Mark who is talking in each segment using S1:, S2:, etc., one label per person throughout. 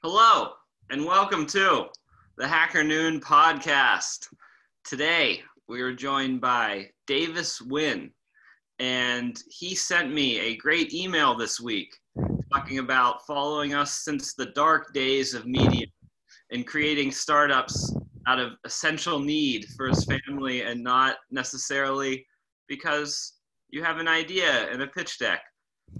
S1: Hello, and welcome to the HackerNoon podcast. Today, we are joined by Davis Nguyen, and he sent me a great email this week talking about following us since the dark days of media and creating startups out of essential need for his family and not necessarily because you have an idea and a pitch deck.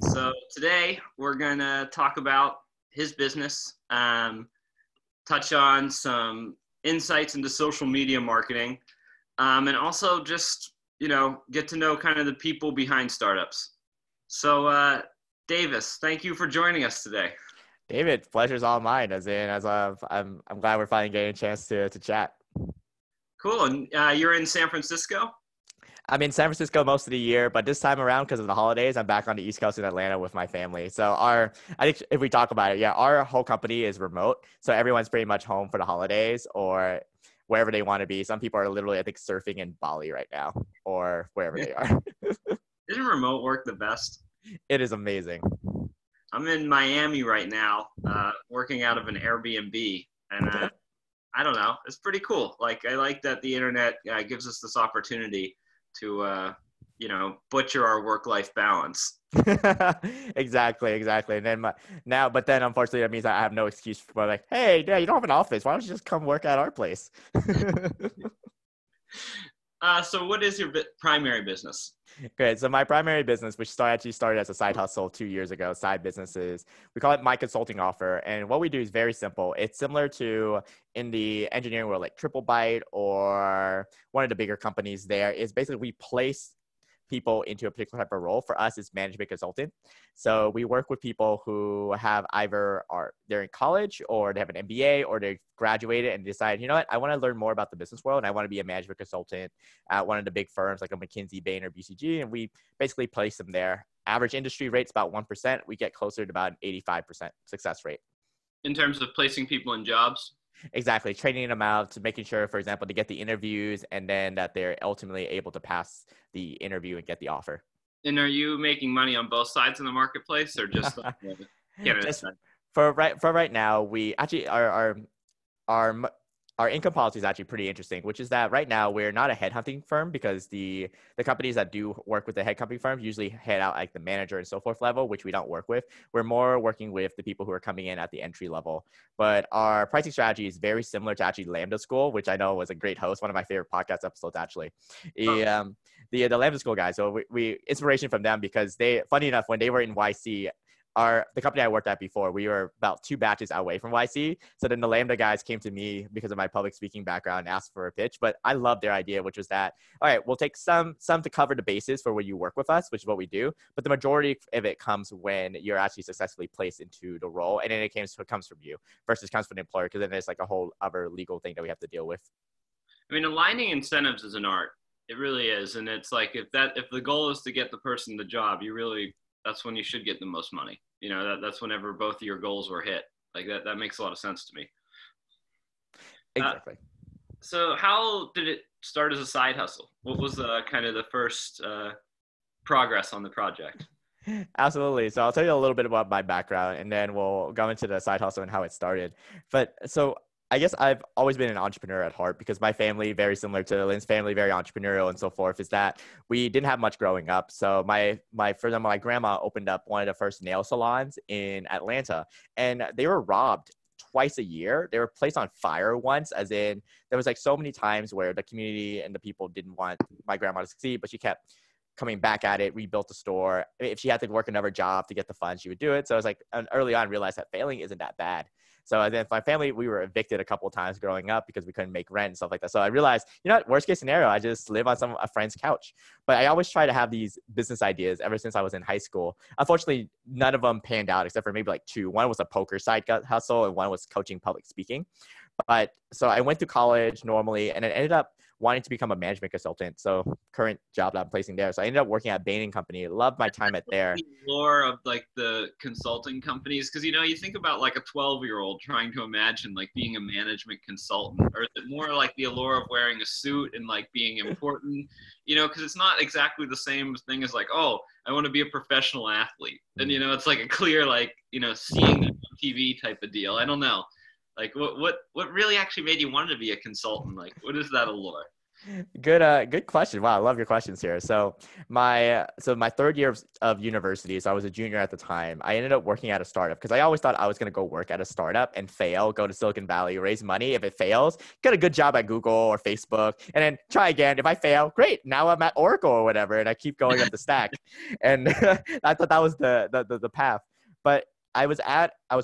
S1: So today, we're going to talk about his business, touch on some insights into social media marketing, and also just, get to know kind of the people behind startups. So, Davis, thank you for joining us today.
S2: David, pleasure's all mine. I'm glad we're finally getting a chance to chat.
S1: Cool. And you're in San Francisco?
S2: I'm in San Francisco most of the year, but this time around, because of the holidays, I'm back on the East Coast in Atlanta with my family. So I think if we talk about it, our whole company is remote. So everyone's pretty much home for the holidays or wherever they want to be. Some people are literally, I think, surfing in Bali right now or wherever they are.
S1: Isn't remote work the best?
S2: It is amazing.
S1: I'm in Miami right now, working out of an Airbnb, and I don't know, it's pretty cool. I like that the internet gives us this opportunity to, butcher our work-life balance.
S2: Exactly. And then but then unfortunately that means I have no excuse for hey, yeah, you don't have an office. Why don't you just come work at our place?
S1: So what is your primary business?
S2: Okay, so my primary business, which actually started as a side hustle 2 years ago, side businesses, we call it My Consulting Offer. And what we do is very simple. It's similar to in the engineering world, like TripleByte or one of the bigger companies there, is basically we place people into a particular type of role. For us, it's management consultant. So we work with people who have they're in college or they have an MBA or they graduated and decide, you know what, I want to learn more about the business world and I want to be a management consultant at one of the big firms like a McKinsey, Bain, or BCG. And we basically place them there. Average industry rate's about 1%. We get closer to about an 85% success rate.
S1: In terms of placing people in jobs?
S2: Exactly. Training them out to making sure, for example, to get the interviews and then that they're ultimately able to pass the interview and get the offer.
S1: And are you making money on both sides of the marketplace or just
S2: just for right now, we actually our income policy is actually pretty interesting, which is that right now we're not a headhunting firm because the companies that do work with the headhunting firms usually head out like the manager and so forth level, which we don't work with. We're more working with the people who are coming in at the entry level. But our pricing strategy is very similar to actually Lambda School, which I know was a great host, one of my favorite podcast episodes actually. The Lambda School guys. So we inspiration from them because funny enough, when they were in YC, the company I worked at before, we were about 2 batches away from YC. So then the Lambda guys came to me because of my public speaking background and asked for a pitch. But I loved their idea, which was that, all right, we'll take some to cover the bases for when you work with us, which is what we do. But the majority of it comes when you're actually successfully placed into the role. And then it comes from you versus comes from the employer, because then there's like a whole other legal thing that we have to deal with. I mean,
S1: aligning incentives is an art. It really is. And it's like if the goal is to get the person the job, that's when you should get the most money. That's whenever both of your goals were hit. Like that makes a lot of sense to me.
S2: Exactly.
S1: So how did it start as a side hustle? What was kind of the first progress on the project?
S2: Absolutely. So I'll tell you a little bit about my background and then we'll go into the side hustle and how it started. But so I guess I've always been an entrepreneur at heart because my family, very similar to Lynn's family, very entrepreneurial and so forth, is that we didn't have much growing up. So my grandma opened up one of the first nail salons in Atlanta, and they were robbed twice a year. They were placed on fire once, as in there was like so many times where the community and the people didn't want my grandma to succeed, but she kept coming back at it, rebuilt the store. If she had to work another job to get the funds, she would do it. So I was like, and early on realized that failing isn't that bad. So then my family, we were evicted a couple of times growing up because we couldn't make rent and stuff like that. So I realized, worst case scenario, I just live on a friend's couch. But I always try to have these business ideas ever since I was in high school. Unfortunately, none of them panned out except for maybe like 2. One was a poker side hustle and one was coaching public speaking. But so I went to college normally and it ended up wanting to become a management consultant. So current job that I'm placing there. So I ended up working at Bain company. Loved my time at there.
S1: The lore of like the consulting companies, because you think about like a 12-year-old trying to imagine like being a management consultant, or is it more like the allure of wearing a suit and like being important? Because it's not exactly the same thing as like, oh, I want to be a professional athlete. And it's like a clear like seeing them on TV type of deal. I don't know. Like what really actually made you want to be a consultant? Like, what is that allure?
S2: Good question. Wow, I love your questions here. So my third year of university, so I was a junior at the time. I ended up working at a startup because I always thought I was going to go work at a startup and fail, go to Silicon Valley, raise money. If it fails, get a good job at Google or Facebook, and then try again. If I fail, great. Now I'm at Oracle or whatever, and I keep going up the stack. And I thought that was the path. But I was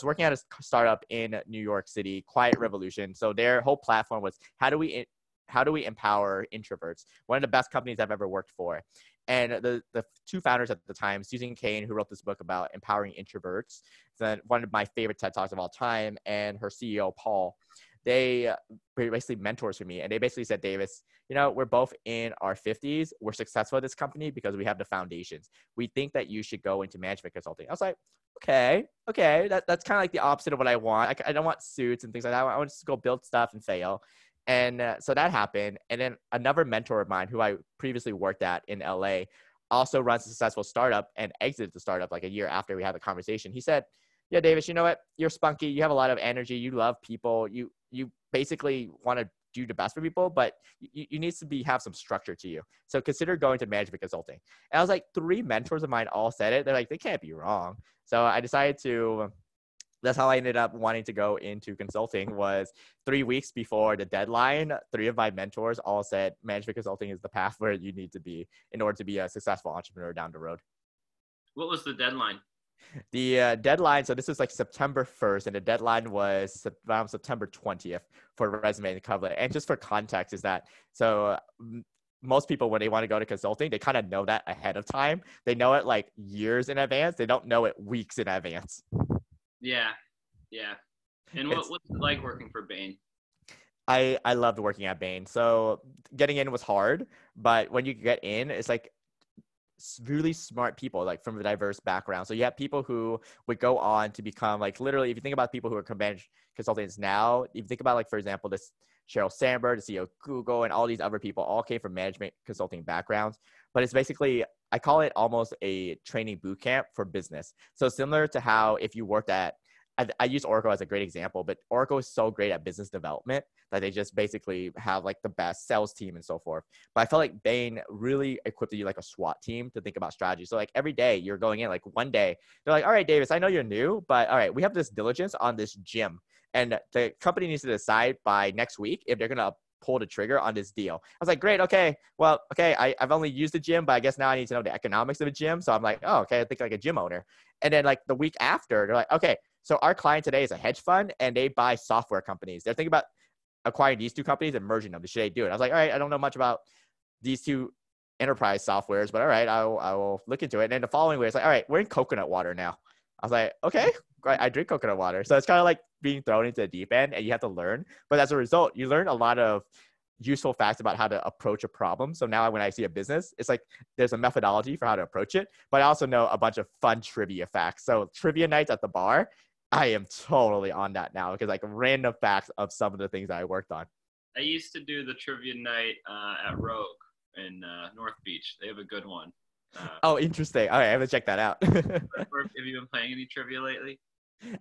S2: working at a startup in New York City, Quiet Revolution. So their whole platform was how do we empower introverts? One of the best companies I've ever worked for. And the two founders at the time, Susan Cain, who wrote this book about empowering introverts, then one of my favorite TED Talks of all time, and her CEO, Paul, they were basically mentors for me. And they basically said, Davis, we're both in our 50s. We're successful at this company because we have the foundations. We think that you should go into management consulting. I was like, okay. That's kind of like the opposite of what I want. I don't want suits and things like that. I want to just go build stuff and fail. And so that happened. And then another mentor of mine who I previously worked at in LA also runs a successful startup and exited the startup like a year after we had the conversation. He said, yeah, Davis, you know what? You're spunky. You have a lot of energy. You love people. You basically want to do the best for people, but you need to have some structure to you. So consider going to management consulting. And I was like, 3 mentors of mine all said it. They're like, they can't be wrong. So I decided that's how I ended up wanting to go into consulting. Was 3 weeks before the deadline, 3 of my mentors all said management consulting is the path where you need to be in order to be a successful entrepreneur down the road.
S1: What was the deadline?
S2: The deadline, so this was like September 1st, and the deadline was around September 20th for resume and cover letter. And just for context is that, most people, when they want to go to consulting, they kind of know that ahead of time. They know it like years in advance. They don't know it weeks in advance.
S1: Yeah. And what's it like working for Bain?
S2: I loved working at Bain. So getting in was hard, but when you get in, it's like really smart people, like from a diverse background. So you have people who would go on to become like, literally, if you think about people who are consultants now, if you think about like, for example, this Sheryl Sandberg, the CEO of Google, and all these other people all came from management consulting backgrounds. But it's basically, I call it almost a training boot camp for business. So similar to how if you worked at, I use Oracle as a great example, but Oracle is so great at business development that they just basically have like the best sales team and so forth. But I felt like Bain really equipped you like a SWAT team to think about strategy. So like every day you're going in, like one day, they're like, all right, Davis, I know you're new, but all right, we have this diligence on this gym. And the company needs to decide by next week if they're going to pull the trigger on this deal. I was like, great. Okay. Well, okay. I've only used the gym, but I guess now I need to know the economics of a gym. So I'm like, oh, okay. I think like a gym owner. And then like the week after, they're like, okay, so our client today is a hedge fund and they buy software companies. They're thinking about acquiring these 2 companies and merging them. Should they do it? I was like, all right, I don't know much about these 2 enterprise softwares, but all right, I will look into it. And then the following week, it's like, all right, we're in coconut water now. I was like, okay, great. I drink coconut water. So it's kind of like being thrown into the deep end and you have to learn. But as a result, you learn a lot of useful facts about how to approach a problem. So now when I see a business, it's like there's a methodology for how to approach it, but I also know a bunch of fun trivia facts. So trivia nights at the bar, I am totally on that now because like random facts of some of the things that I worked on.
S1: I used to do the trivia night at Rogue in North Beach. They have a good one.
S2: Oh, interesting. All right, I have to check that out.
S1: Have you been playing any trivia lately?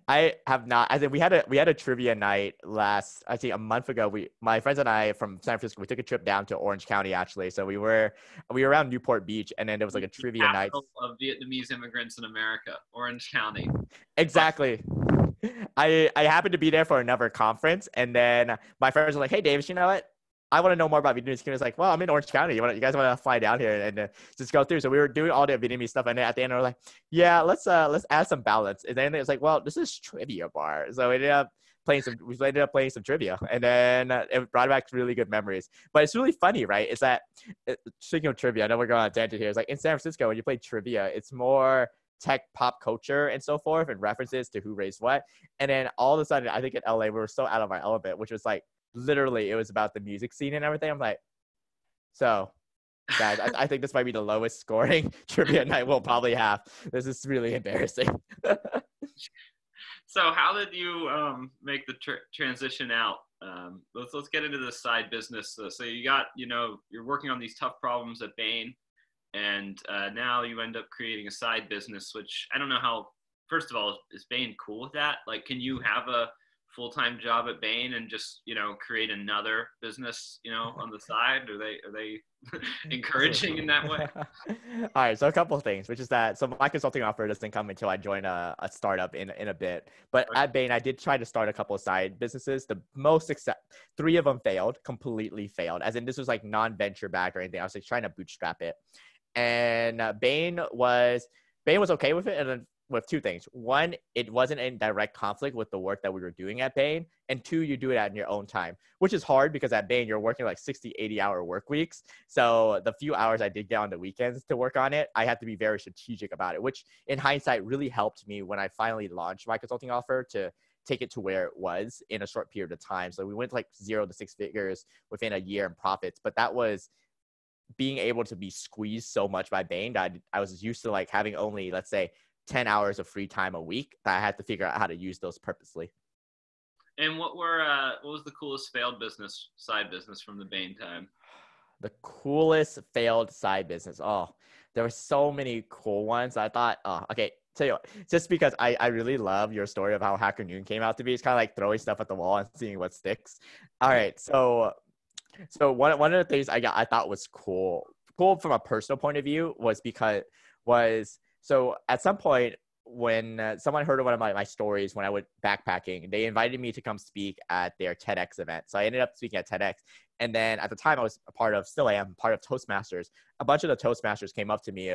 S2: I have not. I think we had a trivia night a month ago. My friends and I from San Francisco, we took a trip down to Orange County actually. So we were around Newport Beach, and then there was like a trivia night.
S1: Of Vietnamese immigrants in America, Orange County.
S2: Exactly. I happened to be there for another conference, and then my friends were like, "Hey, Davis, you know what? I want to know more about Vietnamese community." I was like, "Well, I'm in Orange County. You guys want to fly down here and just go through?" So we were doing all the Vietnamese stuff, and then at the end, we were like, "Yeah, let's add some balance." And then it was like, "Well, this is trivia bar," so we ended up playing some trivia, and then it brought back really good memories. But it's really funny, right? Is that speaking of trivia, I know we're going on a tangent here. It's like in San Francisco when you play trivia, it's more tech pop culture and so forth and references to who raised what. And then all of a sudden, I think in LA, we were so out of our element, which was like, literally, it was about the music scene and everything. I'm like, so guys, I think this might be the lowest scoring trivia night we'll probably have. This is really embarrassing.
S1: So how did you make the transition out? Let's get into the side business. So you got, you're working on these tough problems at Bain, and now you end up creating a side business, which I don't know how first of all, is Bain cool with that? Like, can you have a full-time job at Bain and just, create another business, on the side? Are they encouraging in that way?
S2: All right, so a couple of things, which is that my consulting offer doesn't come until I join a startup in a bit. But
S1: Right.
S2: at Bain, I did try to start a couple of side businesses. The most three of them failed, completely failed. As in, this was like non-venture back or anything. I was like trying to bootstrap it, and Bain was okay with it, and then with two things. One, it wasn't in direct conflict with the work that we were doing at Bain. And two, you do it at your own time, which is hard because at Bain, you're working like 60, 80-hour work weeks. So the few hours I did get on the weekends to work on it, I had to be very strategic about it, which in hindsight really helped me when I finally launched my consulting offer to take it to where it was in a short period of time. So we went like 0 to 6 figures within a year in profits, but that was being able to be squeezed so much by Bain that I was used to like having only, let's say, 10 hours of free time a week that I had to figure out how to use those purposely.
S1: And what was the coolest failed side business from the Bain time?
S2: The coolest failed side business. Oh, there were so many cool ones. I thought, okay, tell you what, just because I really love your story of how HackerNoon came out to be. It's kind of like throwing stuff at the wall and seeing what sticks. All right, so one of the things I thought was cool from a personal point of view so at some point when someone heard of one of my stories when I went backpacking, they invited me to come speak at their TEDx event. So I ended up speaking at TEDx. And then at the time I was part of Toastmasters. A bunch of the Toastmasters came up to me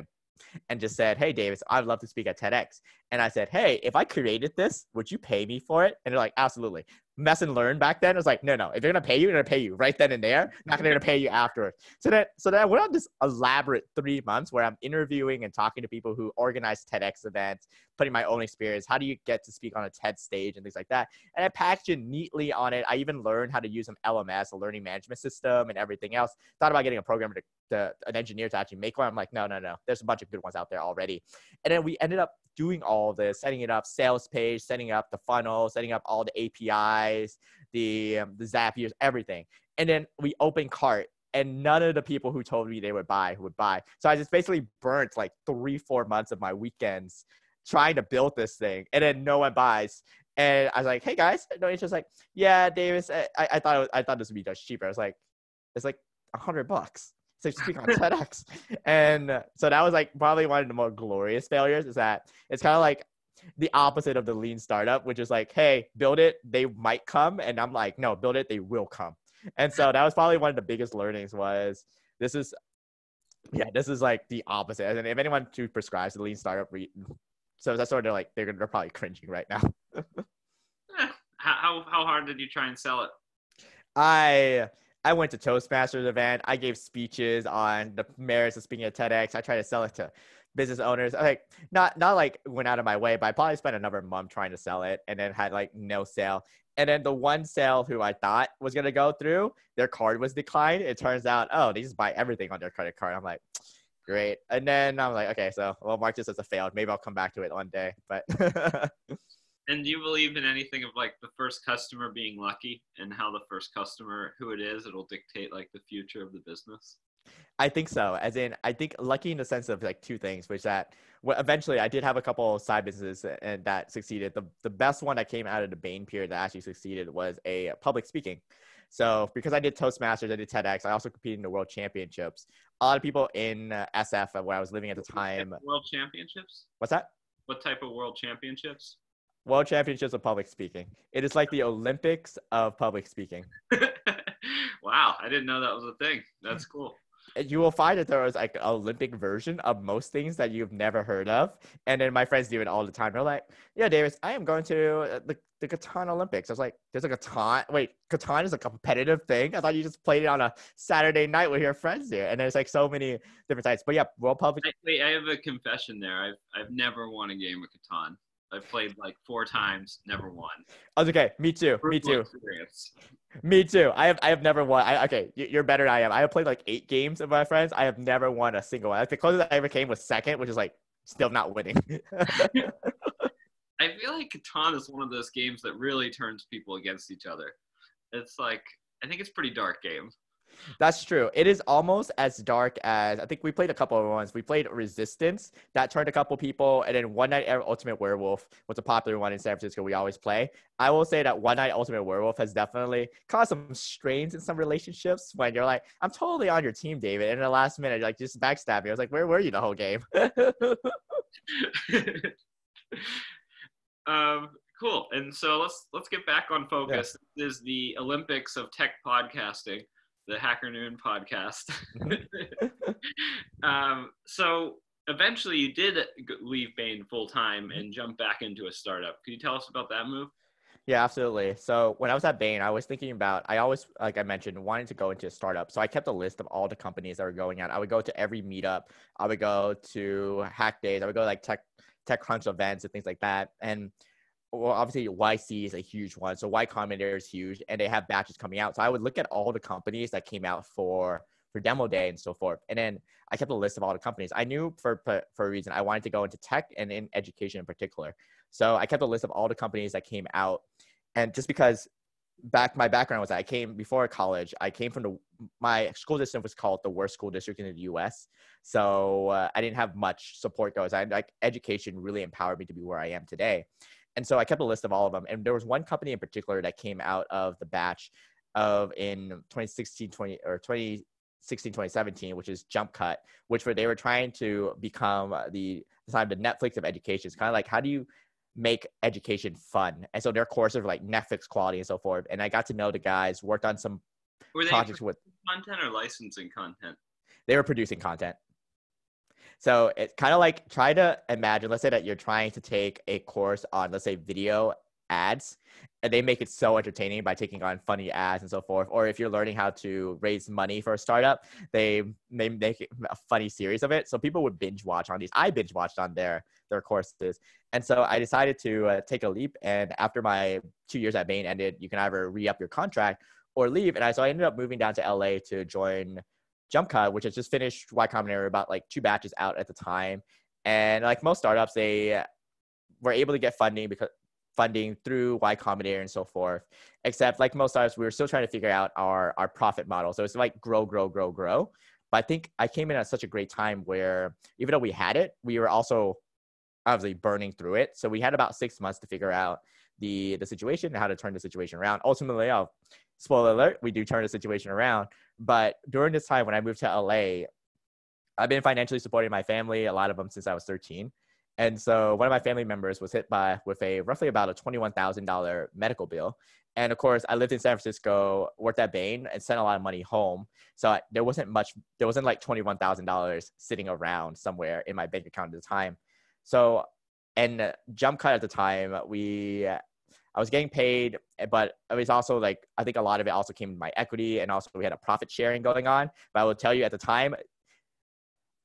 S2: and just said, "Hey, Davis, I'd love to speak at TEDx." And I said, "Hey, if I created this, would you pay me for it?" And they're like, "Absolutely." Mess and learn back then. I was like, no. If they're going to pay you, they're going to pay you right then and there. Not going to pay you afterwards. So then I went on this elaborate 3 months where I'm interviewing and talking to people who organize TEDx events, putting my own experience. How do you get to speak on a TED stage and things like that? And I packaged it neatly on it. I even learned how to use an LMS, a learning management system, and everything else. Thought about getting a programmer an engineer to actually make one. I'm like, no. There's a bunch of good ones out there already. And then we ended up doing all of this, setting it up, sales page, setting up the funnel, setting up all the APIs, the Zapiers, everything. And then we opened cart, and none of the people who told me they would buy. So I just basically burnt like 3-4 months of my weekends trying to build this thing, and then no one buys. And I was like, "Hey guys, no interest." Like, "Yeah, Davis, I thought this would be much cheaper." I was like, "It's like $100." So speak on TEDx. And so that was like probably one of the more glorious failures, is that it's kind of like the opposite of the lean startup, which is like, hey, build it, they might come. And I'm like, no, build it, they will come. And so that was probably one of the biggest learnings was this is like the opposite. And if anyone who prescribes the lean startup, so that's sort of like, they're probably cringing right now.
S1: How hard did you try and sell it?
S2: I went to Toastmasters event. I gave speeches on the merits of speaking at TEDx. I tried to sell it to business owners. I like not like went out of my way, but I probably spent another month trying to sell it, and then had like no sale. And then the one sale who I thought was gonna go through, their card was declined. It turns out, oh, they just buy everything on their credit card. I'm like, great. And then I'm like, okay, so we'll mark this as a failed. Maybe I'll come back to it one day. But
S1: And do you believe in anything of like the first customer being lucky, and how the first customer, who it is, it'll dictate like the future of the business?
S2: I think so. As in, I think lucky in the sense of like two things, which that eventually I did have a couple of side businesses and that succeeded. The best one that came out of the Bain period that actually succeeded was a public speaking. So because I did Toastmasters, I did TEDx, I also competed in the World Championships. A lot of people in SF where I was living at the time.
S1: World Championships?
S2: What's that?
S1: What type of World Championships?
S2: World Championships of Public Speaking. It is like the Olympics of public speaking.
S1: Wow, I didn't know that was a thing. That's cool.
S2: You will find that there was like an Olympic version of most things that you've never heard of. And then my friends do it all the time. They're like, yeah, Davis, I am going to the Catan Olympics. I was like, there's a Catan? Wait, Catan is a competitive thing? I thought you just played it on a Saturday night with your friends there. And there's like so many different types. But yeah, World Public.
S1: Wait, I have a confession there. I've never won a game of Catan. I've played like 4 times, never won.
S2: I was okay. Me too.
S1: Experience.
S2: Me too. I have never won. Okay, you're better than I am. I have played like 8 games with my friends. I have never won a single one. The closest I ever came was second, which is like still not winning.
S1: I feel like Catan is one of those games that really turns people against each other. It's like, I think it's a pretty dark game.
S2: That's true. It is almost as dark as I think we played a couple of ones. We played Resistance that turned a couple people, and then One Night Ultimate Werewolf was a popular one in San Francisco. We always play. I will say that One Night Ultimate Werewolf has definitely caused some strains in some relationships when you're like, I'm totally on your team, David, and in the last minute, you're like, just backstab me. I was like, where were you the whole game?
S1: Cool. And so let's get back on
S2: Yeah.
S1: focus. This is the Olympics of tech podcasting, the HackerNoon podcast. So eventually you did leave Bain full time and jump back into a startup. Could you tell us about that move?
S2: Yeah, absolutely. So when I was at Bain, I was thinking about, I always, like I mentioned, wanted to go into a startup. So I kept a list of all the companies that were going out. I would go to every meetup. I would go to hack days. I would go to like tech crunch events and things like that. And well, obviously YC is a huge one. So Y Combinator is huge and they have batches coming out. So I would look at all the companies that came out for demo day and so forth. And then I kept a list of all the companies. I knew for a reason I wanted to go into tech and in education in particular. So I kept a list of all the companies that came out. And just because my background was that I came before college, I came from my school district was called the worst school district in the US. So I didn't have much support goes. Like education really empowered me to be where I am today. And so I kept a list of all of them. And there was one company in particular that came out of the batch of in 2017, which is JumpCut, they were trying to become the Netflix of education. It's kind of like, how do you make education fun? And so their courses were like Netflix quality and so forth. And I got to know the guys, worked on some projects with
S1: content or licensing content.
S2: They were producing content. So it's kind of like, try to imagine, let's say that you're trying to take a course on, let's say, video ads, and they make it so entertaining by taking on funny ads and so forth. Or if you're learning how to raise money for a startup, they make a funny series of it. So people would binge watch on these. I binge watched on their courses. And so I decided to take a leap. And after my 2 years at Bain ended, you can either re-up your contract or leave. And so I ended up moving down to LA to join JumpCut, which has just finished Y Combinator, about like 2 batches out at the time. And like most startups, they were able to get funding through Y Combinator and so forth. Except like most startups, we were still trying to figure out our profit model. So it's like grow. But I think I came in at such a great time where even though we had it, we were also obviously burning through it. So we had about 6 months to figure out the situation and how to turn the situation around. Ultimately, spoiler alert, we do turn the situation around. But during this time when I moved to LA, I've been financially supporting my family, a lot of them since I was 13. And so one of my family members was hit with a roughly about a $21,000 medical bill. And of course, I lived in San Francisco, worked at Bain, and sent a lot of money home. So there wasn't like $21,000 sitting around somewhere in my bank account at the time. So, and JumpCut at the time, I was getting paid, but it was also like, I think a lot of it also came in my equity, and also we had a profit sharing going on. But I will tell you at the time,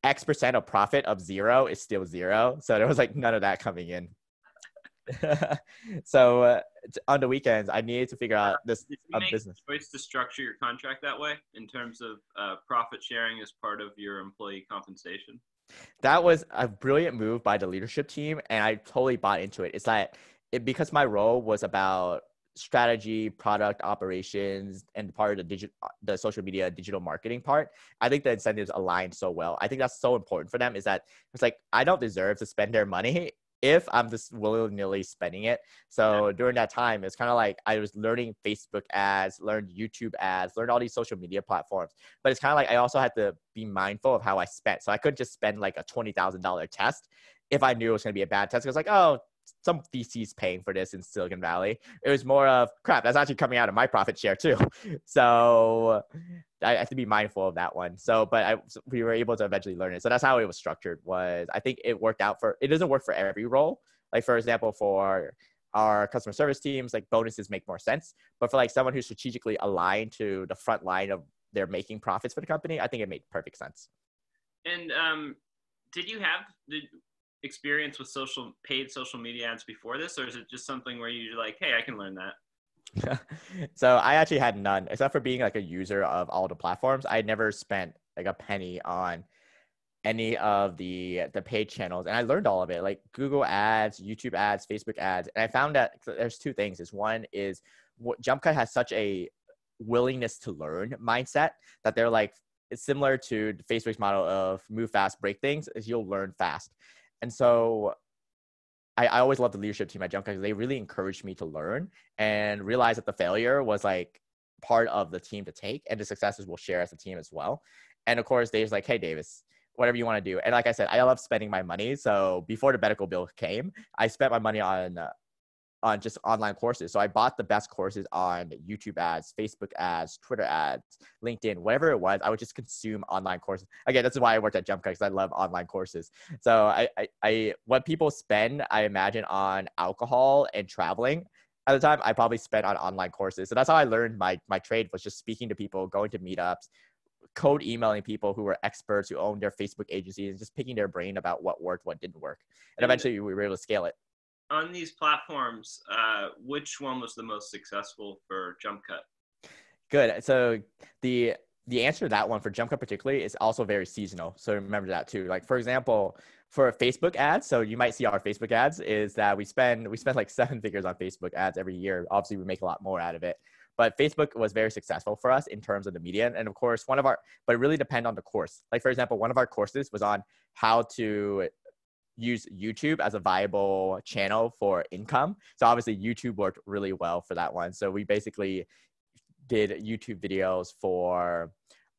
S2: X% of profit of 0 is still 0. So there was like none of that coming in. So on the weekends, I needed to figure out this business.
S1: Did you make a choice to structure your contract that way in terms of profit sharing as part of your employee compensation?
S2: That was a brilliant move by the leadership team, and I totally bought into it. It's like, because my role was about strategy, product operations, and part of the social media digital marketing part, I think the incentives aligned so well. I think that's so important for them, is that it's like, I don't deserve to spend their money if I'm just willy-nilly spending it. So during that time, it's kind of like I was learning Facebook ads, learned YouTube ads, learned all these social media platforms. But it's kind of like I also had to be mindful of how I spent. So I couldn't just spend like a $20,000 test if I knew it was going to be a bad test. Because like, oh, some VC's paying for this in Silicon Valley. It was more of, crap, that's actually coming out of my profit share too. So I have to be mindful of that one. So, we were able to eventually learn it. So that's how it was structured. I think it worked out it doesn't work for every role. Like, for example, for our customer service teams, like bonuses make more sense. But for like someone who's strategically aligned to the front line of their making profits for the company, I think it made perfect sense.
S1: And did you have the experience with paid social media ads before this, or is it just something where you're like, hey, I can learn that?
S2: So I actually had none, except for being like a user of all the platforms. I never spent like a penny on any of the paid channels, and I learned all of it, like Google ads, YouTube ads, Facebook ads. And I found that there's 2 things. One is JumpCut has such a willingness to learn mindset, that they're like, it's similar to Facebook's model of move fast, break things, is you'll learn fast. And so I always loved the leadership team at Jump because they really encouraged me to learn and realize that the failure was like part of the team to take, and the successes we'll share as a team as well. And of course, Dave's like, hey, Davis, whatever you want to do. And like I said, I love spending my money. So before the medical bill came, I spent my money on just online courses. So I bought the best courses on YouTube ads, Facebook ads, Twitter ads, LinkedIn, whatever it was. I would just consume online courses. Again, this is why I worked at Jump because I love online courses. So I what people spend, I imagine, on alcohol and traveling at the time, I probably spent on online courses. So that's how I learned my trade, was just speaking to people, going to meetups, cold emailing people who were experts, who owned their Facebook agencies, and just picking their brain about what worked, what didn't work. And eventually we were able to scale it.
S1: On these platforms, which one was the most successful for Jump Cut?
S2: Good. So the answer to that one for Jump Cut particularly is also very seasonal. So remember that too. Like, for example, for Facebook ads, so you might see our Facebook ads is that we spend like 7 figures on Facebook ads every year. Obviously, we make a lot more out of it. But Facebook was very successful for us in terms of the media. And of course, but it really depends on the course. Like, for example, one of our courses was on how to use YouTube as a viable channel for income. So obviously YouTube worked really well for that one. So we basically did YouTube videos for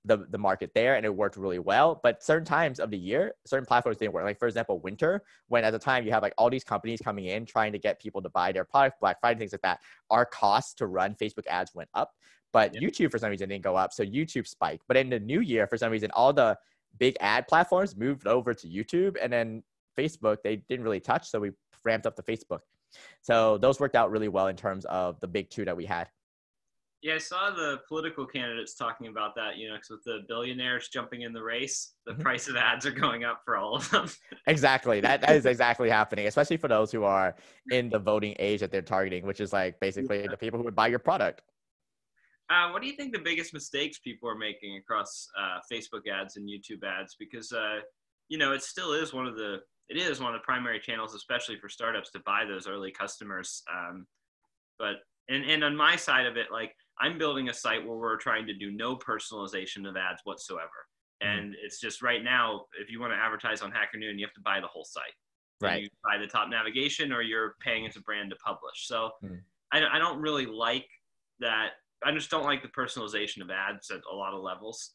S2: the market there, and it worked really well. But certain times of the year, certain platforms didn't work. Like, for example, winter, when at the time you have like all these companies coming in trying to get people to buy their product, Black Friday, things like that, our costs to run Facebook ads went up. But YouTube for some reason didn't go up. So YouTube spiked. But in the new year, for some reason, all the big ad platforms moved over to YouTube, and then Facebook, they didn't really touch. So we ramped up to Facebook. So those worked out really well in terms of the big two that we had.
S1: Yeah, I saw the political candidates talking about that, because with the billionaires jumping in the race, the price of ads are going up for all of them.
S2: Exactly. That is exactly happening, especially for those who are in the voting age that they're targeting, which is like basically the people who would buy your product.
S1: What do you think the biggest mistakes people are making across Facebook ads and YouTube ads? Because, it still is one of the primary channels, especially for startups, to buy those early customers. But on my side of it, like, I'm building a site where we're trying to do no personalization of ads whatsoever. And it's just right now, if you want to advertise on HackerNoon, you have to buy the whole site.
S2: Right.
S1: You buy the top navigation, or you're paying as a brand to publish. So I don't really like that. I just don't like the personalization of ads at a lot of levels.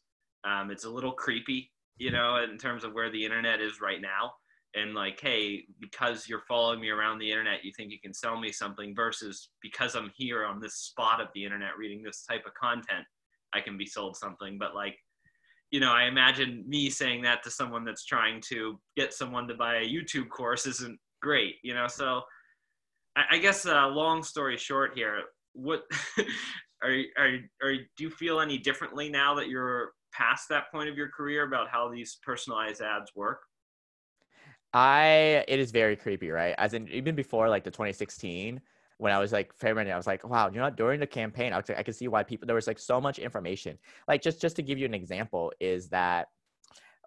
S1: It's a little creepy, in terms of where the internet is right now. And like, hey, because you're following me around the internet, you think you can sell me something, versus because I'm here on this spot of the internet reading this type of content, I can be sold something. But like, I imagine me saying that to someone that's trying to get someone to buy a YouTube course isn't great, So I guess long story short here, what do you feel any differently now that you're past that point of your career about how these personalized ads work?
S2: It is very creepy, right? As in, even before like the 2016, when I was like framing it, I was like, wow, during the campaign, I could see why there was like so much information. Like, just to give you an example is that,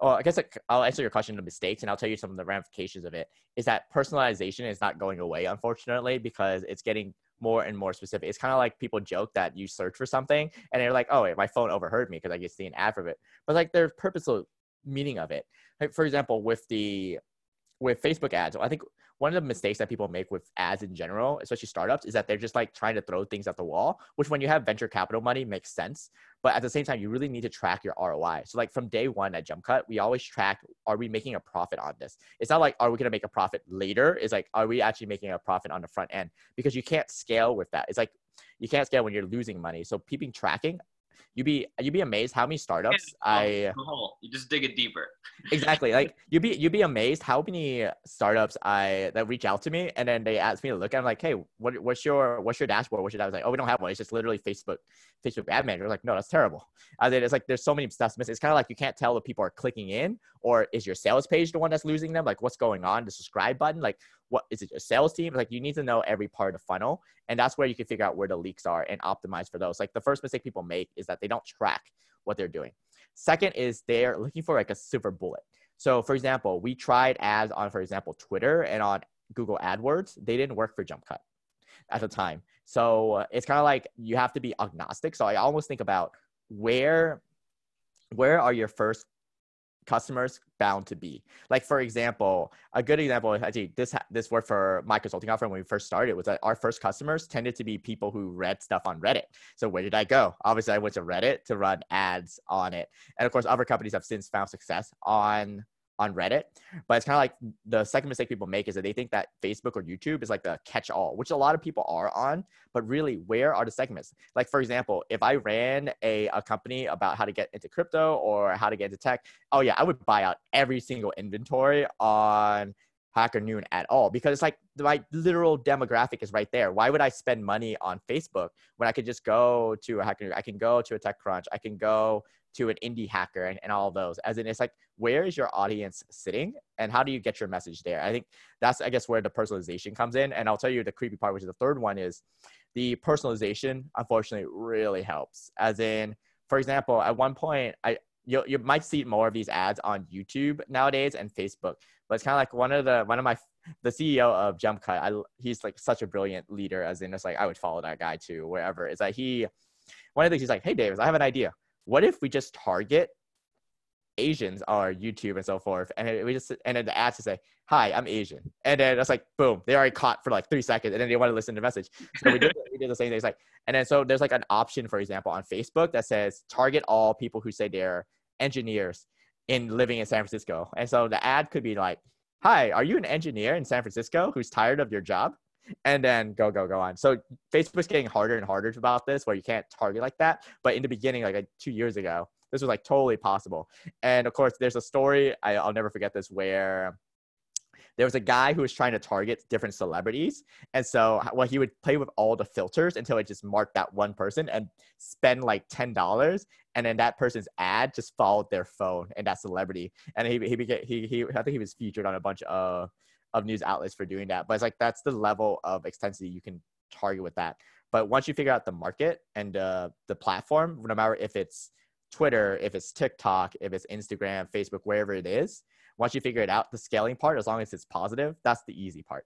S2: well, I guess I'll answer your question of mistakes, and I'll tell you some of the ramifications of it. Is that personalization is not going away, unfortunately, because it's getting more and more specific. It's kind of like people joke that you search for something and they're like, oh, wait, my phone overheard me because I get see an ad for it. But like, there's purposeful meaning of it. Like, for example, with Facebook ads, I think one of the mistakes that people make with ads in general, especially startups, is that they're just like trying to throw things at the wall, which when you have venture capital money makes sense. But at the same time, you really need to track your ROI. So like from day one at JumpCut, we always track, are we making a profit on this? It's not like, are we going to make a profit later? It's like, are we actually making a profit on the front end? Because you can't scale with that. It's like, you can't scale when you're losing money. So keeping tracking, you'd be amazed how many startups
S1: you just dig it deeper.
S2: Exactly. Like you'd be amazed how many startups that reach out to me and then they ask me to look at. I'm like, hey, what's your dashboard? What's your dashboard? I was like, oh, we don't have one. It's just literally Facebook ad manager. I was like, no, that's terrible. It's like there's so many stuff missing. It's kind of like you can't tell if people are clicking in, or is your sales page the one that's losing them? Like, what's going on? The subscribe button, like, what is it? Your sales team? Like, you need to know every part of the funnel, and that's where you can figure out where the leaks are and optimize for those. Like, the first mistake people make is that they don't track what they're doing. Second is they're looking for like a silver bullet. So for example, we tried ads on, for example, Twitter and on Google AdWords. They didn't work for JumpCut. at the time. So it's kind of like you have to be agnostic. So I almost think about where are your first customers bound to be. Like, for example, a good example, actually, this worked for my consulting offer when we first started, was that our first customers tended to be people who read stuff on Reddit. So where did I go? Obviously, I went to Reddit to run ads on it. And of course, other companies have since found success on Reddit. But it's kind of like the second mistake people make is that they think that Facebook or YouTube is like the catch-all, which a lot of people are on. But really, where are the segments? Like, for example, if I ran a company about how to get into crypto or how to get into tech, oh yeah, I would buy out every single inventory on HackerNoon at all, because it's like my literal demographic is right there. Why would I spend money on Facebook when I could just go to a HackerNoon? I can go to a TechCrunch. I can go to an indie hacker and all of those. As in, it's like, where is your audience sitting and how do you get your message there? I think that's, I guess, where the personalization comes in. And I'll tell you the creepy part, which is the third one, is the personalization, unfortunately, really helps. As in, for example, at one point, you might see more of these ads on YouTube nowadays and Facebook, but it's kind of like the CEO of Jump Cut. He's like such a brilliant leader, as in, it's like I would follow that guy too, wherever. It's like one of the things he's like, hey Davis, I have an idea. What if we just target Asians on YouTube and so forth, and then the ads to say, hi, I'm Asian, and then it's like, boom, they already caught for like 3 seconds, and then they want to listen to the message. So we did the same thing. It's like, and then so there's like an option, for example, on Facebook that says target all people who say they're engineers living in San Francisco, and so the ad could be like, hi, are you an engineer in San Francisco who's tired of your job? And then go on. So Facebook's getting harder and harder about this, where you can't target like that. But in the beginning, like 2 years ago, this was like totally possible. And of course, there's a story, I'll never forget this, where there was a guy who was trying to target different celebrities. And so he would play with all the filters until it just marked that one person and spend like $10. And then that person's ad just followed their phone and that celebrity. And I think he was featured on a bunch of news outlets for doing that. But it's like, that's the level of extensity you can target with that. But once you figure out the market and the platform, no matter if it's Twitter, if it's TikTok, if it's Instagram, Facebook, wherever it is, once you figure it out, the scaling part, as long as it's positive, that's the easy part.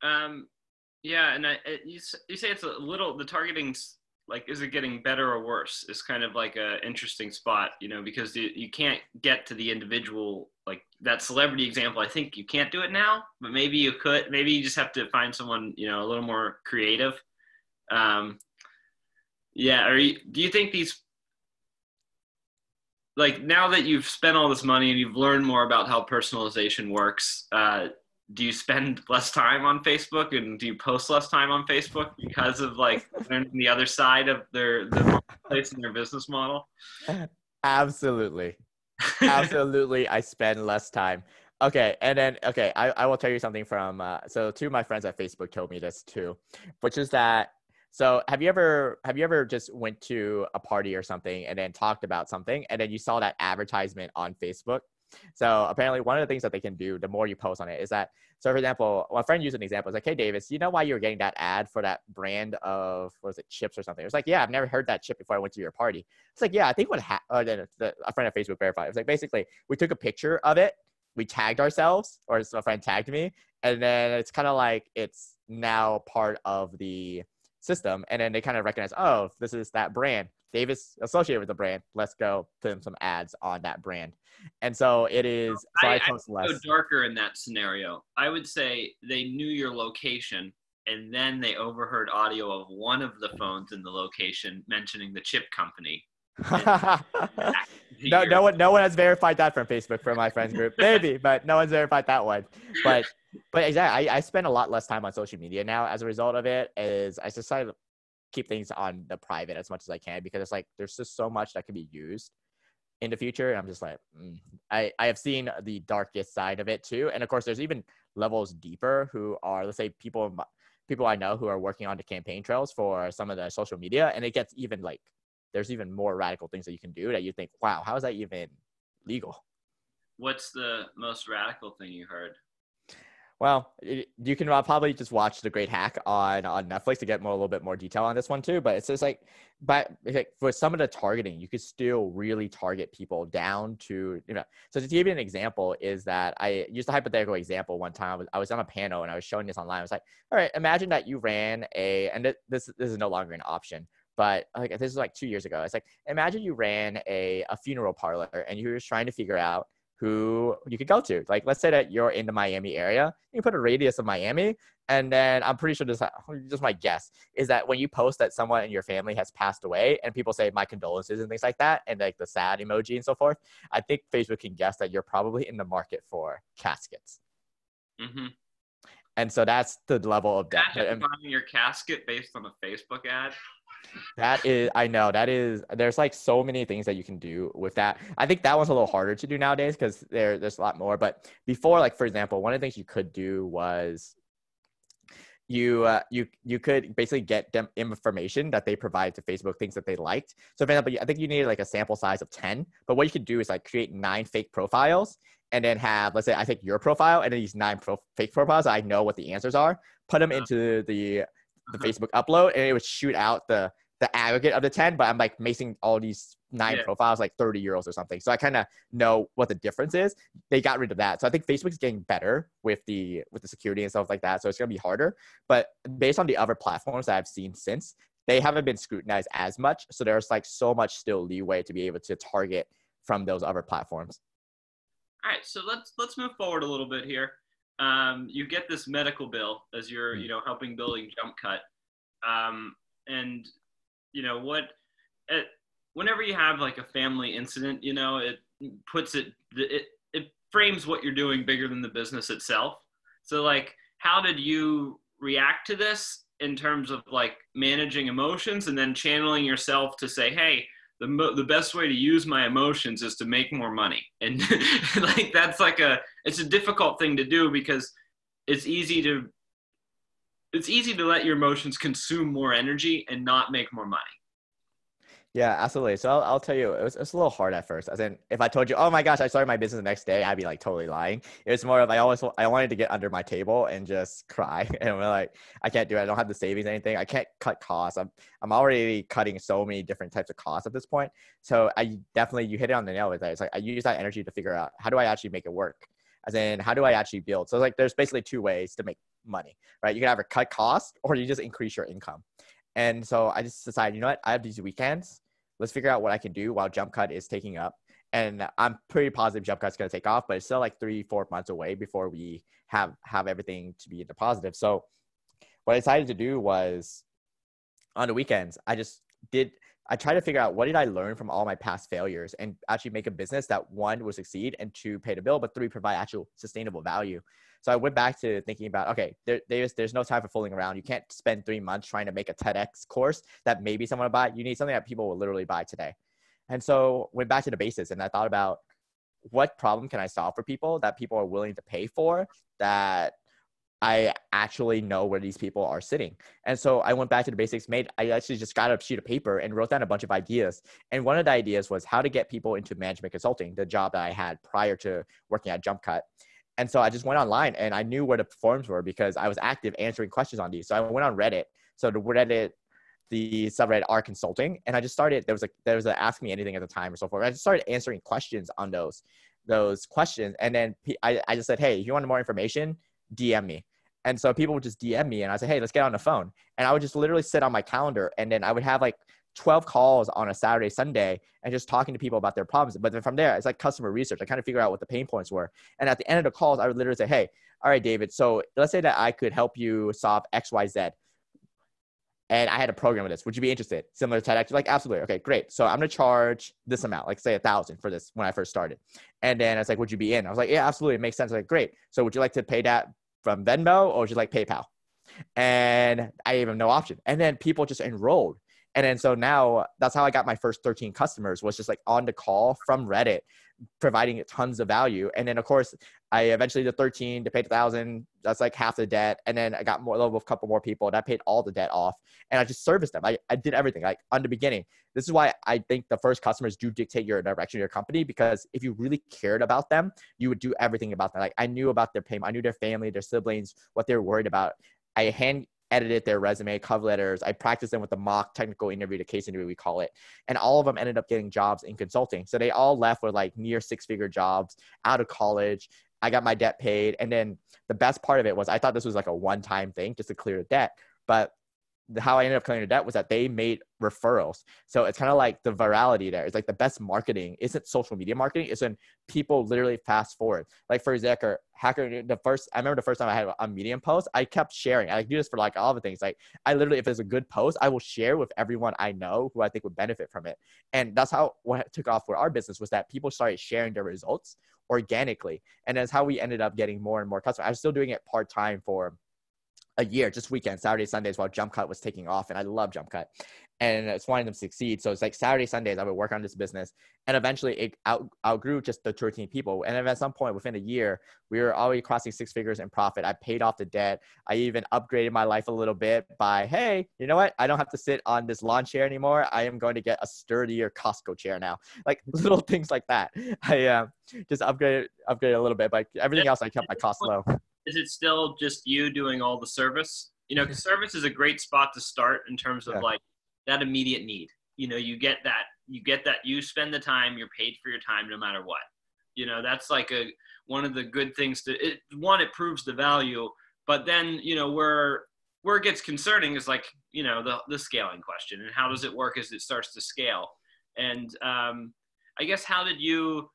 S1: Yeah, and you say it's a little, the targeting's like, is it getting better or worse? It's kind of like a interesting spot, because you can't get to the individual, like that celebrity example. I think you can't do it now, but maybe you could. Maybe you just have to find someone, a little more creative. Yeah. Do you think these, like, now that you've spent all this money and you've learned more about how personalization works, do you spend less time on Facebook and do you post less time on Facebook because of like learning the other side of their marketplace and their business model?
S2: Absolutely. I spend less time. Okay. And then, I will tell you something from, so two of my friends at Facebook told me this too, which is that, so have you ever just went to a party or something and then talked about something and then you saw that advertisement on Facebook? So apparently one of the things that they can do, the more you post on it, is that, so for example, my friend used an example. It's like, hey, Davis, you know why you were getting that ad for that brand of, what was it, chips or something? It was like, yeah, I've never heard that chip before I went to your party. It's like, yeah, I think then a friend at Facebook verified. It was like, basically, we took a picture of it, we tagged ourselves, or a friend tagged me, and then it's kind of like it's now part of the system, and then they kind of recognize, oh, this is that brand. Davis associated with the brand. Let's go put in some ads on that brand. And so it is. So I post less.
S1: Go darker in that scenario. I would say they knew your location, and then they overheard audio of one of the phones in the location mentioning the chip company.
S2: No one has verified that from Facebook for my friends group. Maybe, but no one's verified that one. But exactly, I spend a lot less time on social media now as a result of it. Is I decided to keep things on the private as much as I can, because it's like there's just so much that can be used in the future. And I'm just like, I have seen the darkest side of it too. And of course, there's even levels deeper who are, let's say, people I know who are working on the campaign trails for some of the social media, and it gets even like, there's even more radical things that you can do that you think, wow, how is that even legal?
S1: What's the most radical thing you heard?
S2: Well, you can probably just watch The Great Hack on Netflix to get a little bit more detail on this one too. But it's just like, but like for some of the targeting, you could still really target people down to, So to give you an example is that I used a hypothetical example one time. I was on a panel and I was showing this online. I was like, all right, imagine that you ran and this is no longer an option. But like this is like 2 years ago. It's like, imagine you ran a funeral parlor and you were just trying to figure out who you could go to. Like, let's say that you're in the Miami area, you put a radius of Miami, and then I'm pretty sure just my guess is that when you post that someone in your family has passed away and people say my condolences and things like that, and like the sad emoji and so forth, I think Facebook can guess that you're probably in the market for caskets.
S1: Mm-hmm.
S2: And so that's the level of depth.
S1: Imagine finding your casket based on a Facebook ad.
S2: There's like so many things that you can do with that. I think that one's a little harder to do nowadays because there's a lot more. But before, like, for example, one of the things you could do was you could basically get them information that they provide to Facebook, things that they liked. So for example, I think you needed like a sample size of 10, but what you could do is like create 9 fake profiles and then have, let's say I take your profile and then these 9 fake profiles, I know what the answers are, put them into the Facebook upload, and it would shoot out the aggregate of the 10, but I'm like making all these 9 profiles like 30 euros or something. So I kind of know what the difference is. They got rid of that. So I think Facebook's getting better with the security and stuff like that. So it's going to be harder. But based on the other platforms that I've seen since, they haven't been scrutinized as much. So there's like so much still leeway to be able to target from those other platforms.
S1: All right. So let's move forward a little bit here. You get this medical bill as you're, helping building JumpCut. And whenever you have like a family incident, it puts it frames what you're doing bigger than the business itself. So like, how did you react to this in terms of like managing emotions and then channeling yourself to say, hey, the best way to use my emotions is to make more money? And like, that's like it's a difficult thing to do because it's easy to let your emotions consume more energy and not make more money.
S2: Yeah, absolutely. So I'll tell you, it was a little hard at first. As in, if I told you, oh my gosh, I started my business the next day, I'd be like totally lying. It was more of I wanted to get under my table and just cry. And we're like, I can't do it. I don't have the savings, anything. I can't cut costs. I'm already cutting so many different types of costs at this point. So you hit it on the nail with that. It's like I use that energy to figure out how do I actually make it work? As in, how do I actually build? So like, there's basically 2 ways to make money, right? You can either cut costs or you just increase your income. And so I just decided, you know what? I have these weekends. Let's figure out what I can do while JumpCut is taking up. And I'm pretty positive JumpCut's going to take off, but it's still like 3-4 months away before we have everything to be in the positive. So what I decided to do was on the weekends, I tried to figure out what did I learn from all my past failures and actually make a business that 1, will succeed, and 2, pay the bill, but 3, provide actual sustainable value. So I went back to thinking about, okay, there's no time for fooling around. You can't spend 3 months trying to make a TEDx course that maybe someone will buy. You need something that people will literally buy today. And so went back to the basics and I thought about what problem can I solve for people that people are willing to pay for, that I actually know where these people are sitting. And so I went back to the basics, I actually just got a sheet of paper and wrote down a bunch of ideas. And one of the ideas was how to get people into management consulting, the job that I had prior to working at JumpCut. And so I just went online and I knew where the forums were because I was active answering questions on these. So I went on Reddit. So the Reddit, the subreddit R Consulting, and I just started, there was a Ask Me Anything at the time or so forth. I just started answering questions on those questions. And then I just said, hey, if you want more information, DM me. And so people would just DM me and I said, hey, let's get on the phone. And I would just literally sit on my calendar and then I would have like 12 calls on a Saturday, Sunday, and just talking to people about their problems. But then from there, it's like customer research. I kind of figure out what the pain points were. And at the end of the calls, I would literally say, hey, all right, David, so let's say that I could help you solve X, Y, Z. And I had a program with this. Would you be interested? Similar to TEDx? Like, absolutely. Okay, great. So I'm going to charge this amount, like say 1,000 for this when I first started. And then I was like, would you be in? I was like, yeah, absolutely. It makes sense. Like, great. So would you like to pay that from Venmo or would you like PayPal? And I gave them no option. And then people just enrolled. And then so now that's how I got my first 13 customers, was just like on the call from Reddit, providing tons of value. And then of course I eventually did 13 to pay 1,000. That's like half the debt. And then I got more, a couple more people, and I paid all the debt off. And I just serviced them. I did everything like on the beginning. This is why I think the first customers do dictate your direction of your company, because if you really cared about them, you would do everything about them. Like I knew about their payment, I knew their family, their siblings, what they were worried about. I hand edited their resume, cover letters. I practiced them with the mock technical interview, the case interview, we call it. And all of them ended up getting jobs in consulting. So they all left with like near 6-figure jobs out of college. I got my debt paid. And then the best part of it was I thought this was like a one-time thing just to clear the debt. But how I ended up clearing the debt was that they made referrals. So it's kind of like the virality there. It's like the best marketing isn't social media marketing. It's when people literally fast forward. Like for example, I remember the first time I had a Medium post, I kept sharing. I do this for like all the things. Like I literally, if it's a good post, I will share with everyone I know who I think would benefit from it. And that's how what took off for our business, was that people started sharing their results organically. And that's how we ended up getting more and more customers. I was still doing it part-time for a year, just weekends, Saturday, Sundays, while Jump Cut was taking off. And I love Jump Cut, and it's wanting them to succeed. So it's like Saturday, Sundays, I would work on this business, and eventually it outgrew just the 13 people. And then at some point within a year, we were already crossing 6 figures in profit. I paid off the debt. I even upgraded my life a little bit by, hey, you know what? I don't have to sit on this lawn chair anymore. I am going to get a sturdier Costco chair now. Like little things like that. I just upgraded a little bit, but everything else I kept my costs low.
S1: Is it still just you doing all the service? You know, because service is a great spot to start in terms of like that immediate need. You know, you get that, you spend the time, you're paid for your time no matter what. You know, that's like one of the good things it proves the value, but then, you know, where it gets concerning is like, you know, the scaling question, and how does it work as it starts to scale? And I guess how did you,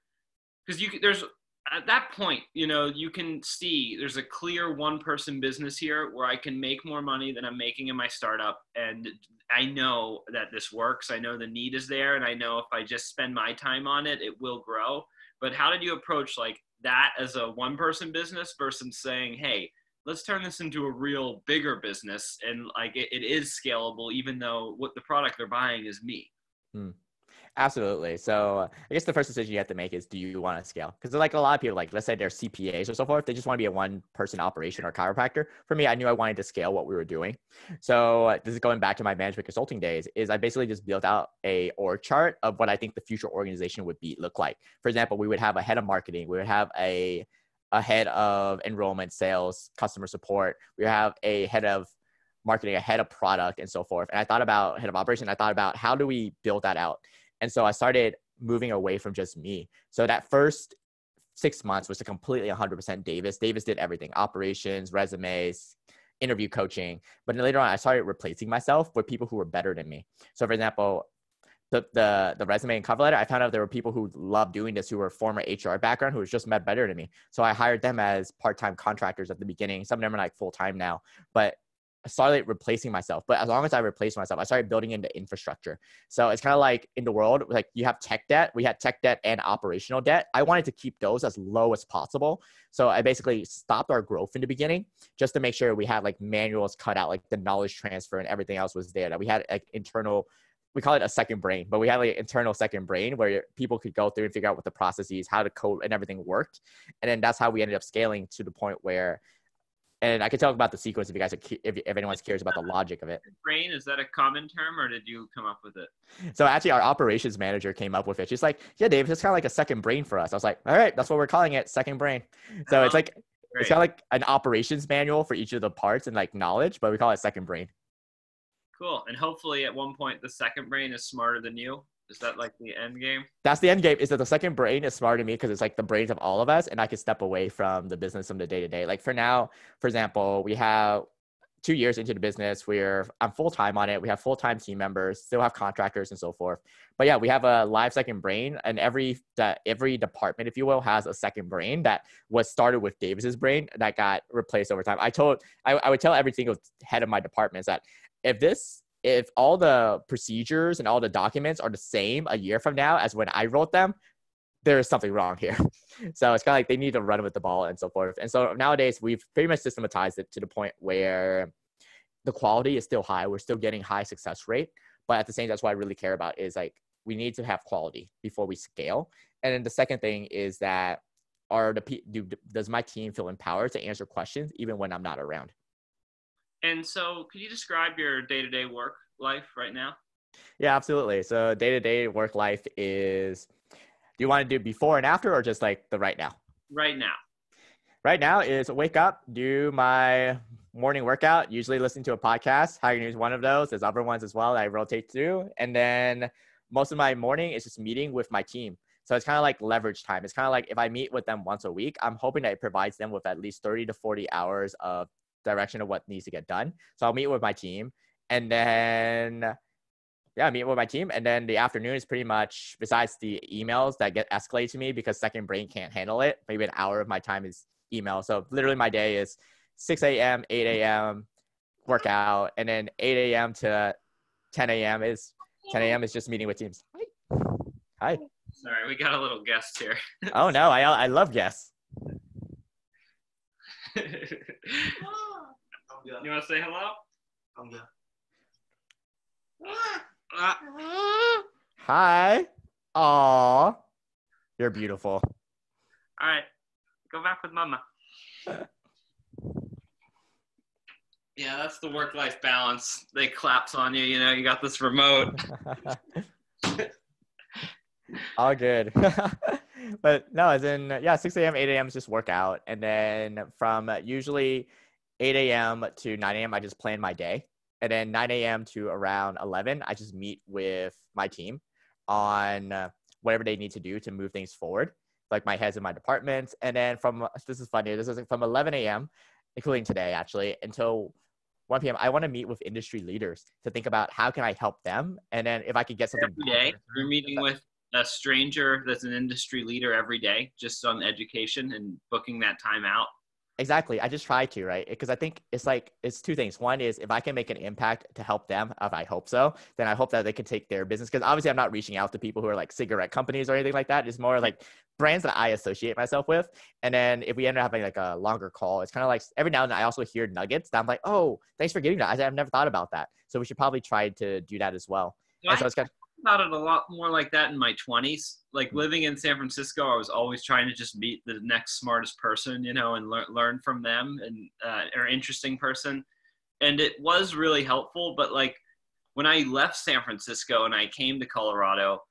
S1: because there's, at that point, you know, you can see there's a clear one-person business here where I can make more money than I'm making in my startup. And I know that this works. I know the need is there. And I know if I just spend my time on it, it will grow. But how did you approach like that as a one-person business versus saying, hey, let's turn this into a real bigger business, and like it is scalable, even though what the product they're buying is me?
S2: Absolutely. So I guess the first decision you have to make is, do you want to scale? Because like a lot of people, like let's say they're CPAs or so forth, they just want to be a one-person operation or chiropractor. For me, I knew I wanted to scale what we were doing. So this is going back to my management consulting days, is I basically just built out a org chart of what I think the future organization would look like. For example, we would have a head of marketing. We would have a head of enrollment, sales, customer support. We have a head of marketing, a head of product, and so forth. And I thought about head of operation. I thought about how do we build that out? And so I started moving away from just me. So that first 6 months was a completely 100% Davis. Davis did everything: operations, resumes, interview coaching. But then later on, I started replacing myself with people who were better than me. So for example, the resume and cover letter, I found out there were people who loved doing this, who were former HR background, who was just met better than me. So I hired them as part-time contractors at the beginning. Some of them are like full-time now, but I started replacing myself. But as long as I replaced myself, I started building into infrastructure. So it's kind of like in the world, like you have tech debt. We had tech debt and operational debt. I wanted to keep those as low as possible. So I basically stopped our growth in the beginning just to make sure we had like manuals cut out, like the knowledge transfer and everything else was there. That we had like internal, we call it a second brain, but we had like an internal second brain where people could go through and figure out what the processes, how the code and everything worked. And then that's how we ended up scaling to the point where, and I can talk about the sequence if you guys are, if anyone's curious about the logic of it.
S1: Brain, is that a common term, or did you come up with it?
S2: So actually our operations manager came up with it. She's like, yeah, Dave, it's kind of like a second brain for us. I was like, all right, that's what we're calling it, second brain. So it's like, It's kind of like an operations manual for each of the parts and like knowledge, but we call it second brain.
S1: Cool. And hopefully at one point, the second brain is smarter than you. Is that like the end game?
S2: That's the end game, is that the second brain is smarter than me because it's like the brains of all of us, and I can step away from the business from the day-to-day. Like for now, for example, we have 2 years into the business where I'm full-time on it. We have full-time team members, still have contractors and so forth. But yeah, we have a live second brain, and every department, if you will, has a second brain that was started with Davis's brain that got replaced over time. I would tell every single head of my departments that if all the procedures and all the documents are the same a year from now as when I wrote them, there's something wrong here. So it's kind of like they need to run with the ball and so forth. And so nowadays we've pretty much systematized it to the point where the quality is still high. We're still getting high success rate, But at the same time, that's what I really care about is like, we need to have quality before we scale. And then the second thing is that does my team feel empowered to answer questions even when I'm not around?
S1: And so could you describe your day-to-day work life right now?
S2: Yeah, absolutely. So day-to-day work life is, do you want to do before and after or just like the right now?
S1: Right now.
S2: Right now is wake up, do my morning workout, usually listen to a podcast. HackerNoon is one of those. There's other ones as well that I rotate through. And then most of my morning is just meeting with my team. So it's kind of like leverage time. It's kind of like if I meet with them once a week, I'm hoping that it provides them with at least 30 to 40 hours of direction of what needs to get done. So I'll meet with my team and then meet with my team. And then the afternoon is pretty much, besides the emails that get escalated to me because second brain can't handle it, maybe an hour of my time is email. So literally my day is 6 a.m., 8 a.m. workout, and then 8 a.m. to 10 a.m. is just meeting with teams. Hi.
S1: Sorry, we got a little guest here.
S2: Oh no, I love guests.
S1: You want to say hello?
S2: Hi. Aw. You're beautiful.
S1: All right, go back with mama. Yeah, that's the work-life balance. They claps on you, you got this remote.
S2: All good. But no, as in, 6 a.m., 8 a.m. is just workout. And then from usually 8 a.m. to 9 a.m., I just plan my day. And then 9 a.m. to around 11, I just meet with my team on whatever they need to do to move things forward, like my heads in my departments. And then this is funny, this is from 11 a.m., including today actually, until 1 p.m., I want to meet with industry leaders to think about how can I help them. And then if I could get something
S1: every day, you're meeting with a stranger that's an industry leader every day, just on education and booking that time out.
S2: Exactly. I just try to, right? Because I think it's two things. One is if I can make an impact to help them, if I hope so, then I hope that they can take their business. Because obviously I'm not reaching out to people who are like cigarette companies or anything like that. It's more like brands that I associate myself with. And then if we end up having like a longer call, it's kind of like every now and then I also hear nuggets that I'm like, oh, thanks for giving that. I've never thought about that. So we should probably try to do that as well.
S1: And so it's kind of about it a lot more like that in my 20s. Like living in San Francisco, I was always trying to just meet the next smartest person, and learn from them and or interesting person. And it was really helpful. But like when I left San Francisco and I came to Colorado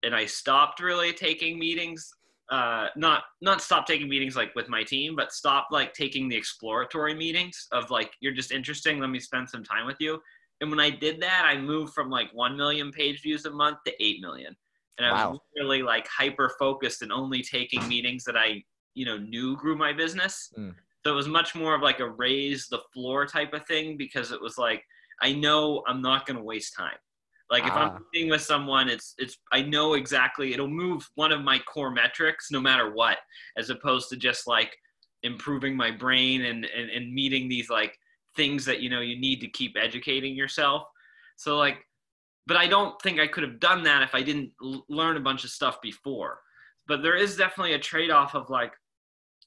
S1: and I stopped really taking meetings, not stop taking meetings like with my team, but stop like taking the exploratory meetings of like, you're just interesting, let me spend some time with you. And when I did that, I moved from like 1 million page views a month to 8 million. And I was really like hyper focused and only taking meetings that I, knew grew my business. So it was much more of like a raise the floor type of thing, because it was like, I know I'm not going to waste time. Like if I'm meeting with someone, I know exactly it'll move one of my core metrics no matter what, as opposed to just like improving my brain and meeting these like things that, you need to keep educating yourself. So like, but I don't think I could have done that if I didn't learn a bunch of stuff before. But there is definitely a trade-off of like,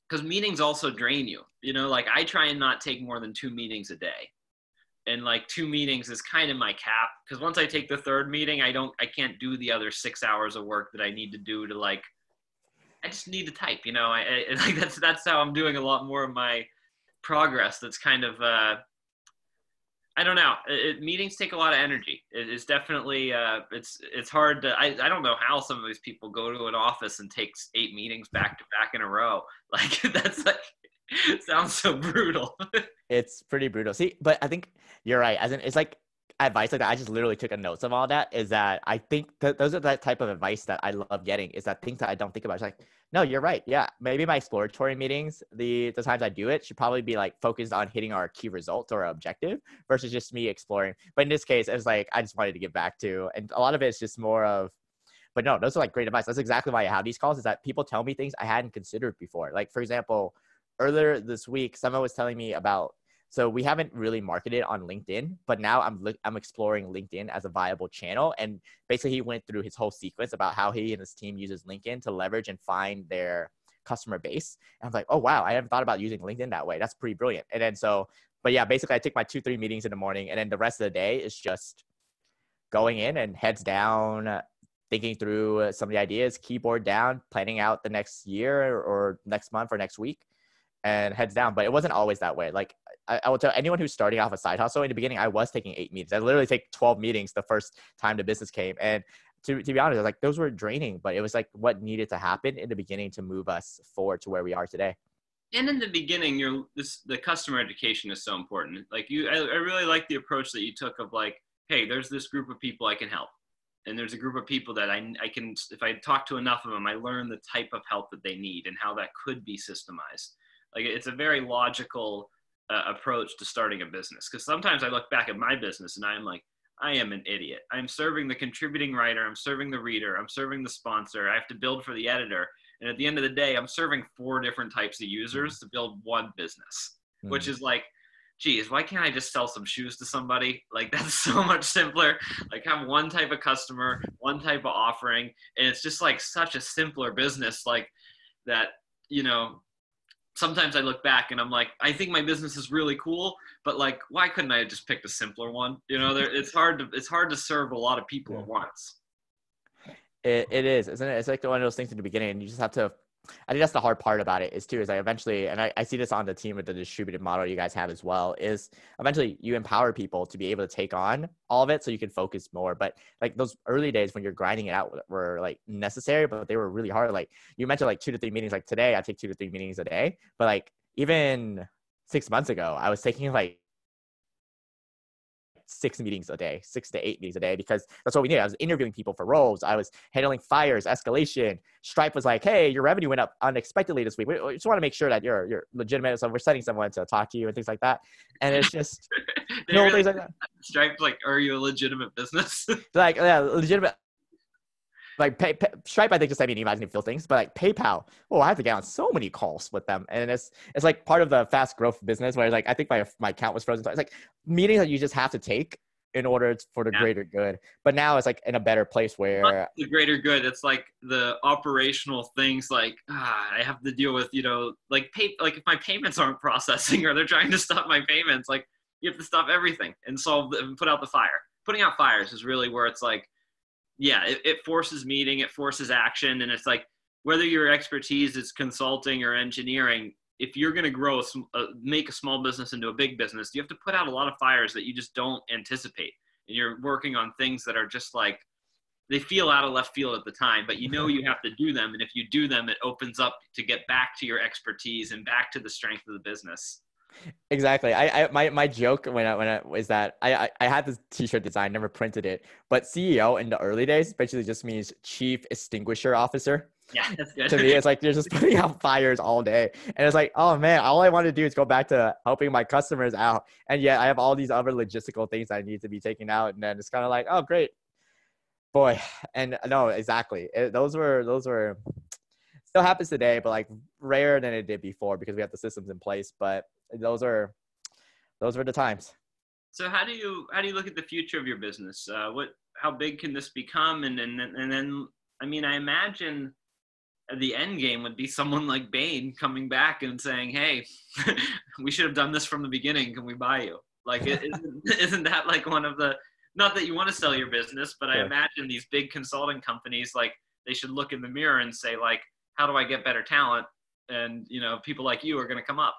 S1: because meetings also drain you, like I try and not take more than 2 meetings a day. And like 2 meetings is kind of my cap, because once I take the 3rd meeting, I can't do the other 6 hours of work that I need to do to like, I just need to type, I like that's how I'm doing a lot more of my progress. That's kind of I don't know. Meetings take a lot of energy. It's definitely it's hard to. I don't know how some of these people go to an office and takes 8 meetings back to back in a row. Like that's like, it sounds so brutal.
S2: It's pretty brutal. See, but I think you're right. As in, it's like advice like that. I just literally took a notes of all that. Is that I think those are that type of advice that I love getting. Is that things that I don't think about. It's like, no, you're right. Yeah, maybe my exploratory meetings, the times I do it, should probably be like focused on hitting our key results or our objective versus just me exploring. But in this case, it was like I just wanted to get back to, and a lot of it's just more of. But no, those are like great advice. That's exactly why I have these calls. Is that people tell me things I hadn't considered before. Like for example, earlier this week, someone was telling me about. So we haven't really marketed on LinkedIn, but now I'm exploring LinkedIn as a viable channel. And basically he went through his whole sequence about how he and his team uses LinkedIn to leverage and find their customer base. And I'm like, oh, wow, I haven't thought about using LinkedIn that way. That's pretty brilliant. And then but yeah, basically I take my 2-3 meetings in the morning, and then the rest of the day is just going in and heads down, thinking through some of the ideas, keyboard down, planning out the next year or next month or next week, and heads down. But it wasn't always that way. Like I will tell anyone who's starting off a side hustle, in the beginning, I was taking 8 meetings. I literally take 12 meetings the first time the business came. And to be honest, I was like, those were draining, but it was like what needed to happen in the beginning to move us forward to where we are today.
S1: And in the beginning, the customer education is so important. Like I really like the approach that you took of like, hey, there's this group of people I can help. And there's a group of people that I can, if I talk to enough of them, I learn the type of help that they need and how that could be systemized. Like it's a very logical approach to starting a business. Because sometimes I look back at my business and I'm like, I am an idiot. I'm serving the contributing writer. I'm serving the reader. I'm serving the sponsor. I have to build for the editor. And at the end of the day, I'm serving 4 different types of users to build one business, which is like, geez, why can't I just sell some shoes to somebody? Like that's so much simpler. Like have one type of customer, one type of offering. And it's just like such a simpler business like that, you know, sometimes I look back and I'm like, I think my business is really cool, but like, why couldn't I have just picked a simpler one? You know, it's hard to serve a lot of people at once.
S2: It is, isn't it? It's like one of those things in the beginning, and you just have to. I think that's the hard part about it is I eventually, and I see this on the team with the distributed model you guys have as well, is eventually you empower people to be able to take on all of it so you can focus more. But like those early days when you're grinding it out were like necessary, but they were really hard. Like you mentioned like 2 to 3 meetings, like today I take 2 to 3 meetings a day, but like even 6 months ago, I was taking like 6 meetings a day, 6 to 8 meetings a day, because that's what we needed. I was interviewing people for roles. I was handling fires, escalation. Stripe was like, hey, your revenue went up unexpectedly this week. We just want to make sure that you're legitimate. So we're sending someone to talk to you and things like that. And it's just things like that.
S1: Stripe's like, are you a legitimate business?
S2: Like, yeah, legitimate. Like Stripe, I think just sent me an email asking me to fill things, but like PayPal, I have to get on so many calls with them, and it's like part of the fast growth business where like I think my account was frozen. So it's like meetings that you just have to take in order for the greater good. But now it's like in a better place where
S1: the greater good. It's like the operational things. Like I have to deal with like if my payments aren't processing or they're trying to stop my payments, like you have to stop everything and put out the fire. Putting out fires is really where it's like. Yeah, it forces meeting, it forces action. And it's like, whether your expertise is consulting or engineering, if you're going to grow, make a small business into a big business, you have to put out a lot of fires that you just don't anticipate. And you're working on things that are just like, they feel out of left field at the time, but you have to do them. And if you do them, it opens up to get back to your expertise and back to the strength of the business.
S2: Exactly. My joke when I was that I had this t-shirt design, never printed it, but CEO in the early days basically just means Chief Extinguisher Officer.
S1: Yeah, that's good.
S2: To me, it's like you're just putting out fires all day, and it's like, oh man, all I want to do is go back to helping my customers out, and yet I have all these other logistical things I need to be taken out, and then it's kind of like, oh great, boy, and no, exactly. Those were. Still happens today, but like rarer than it did before because we have the systems in place. But those were the times.
S1: So how do you look at the future of your business? How big can this become? And then I mean, I imagine the end game would be someone like Bain coming back and saying, "Hey, we should have done this from the beginning. Can we buy you?" Like, isn't that like one of the? Not that you want to sell your business, but I imagine these big consulting companies, like, they should look in the mirror and say, like, how do I get better talent? And, people like you are going to come up.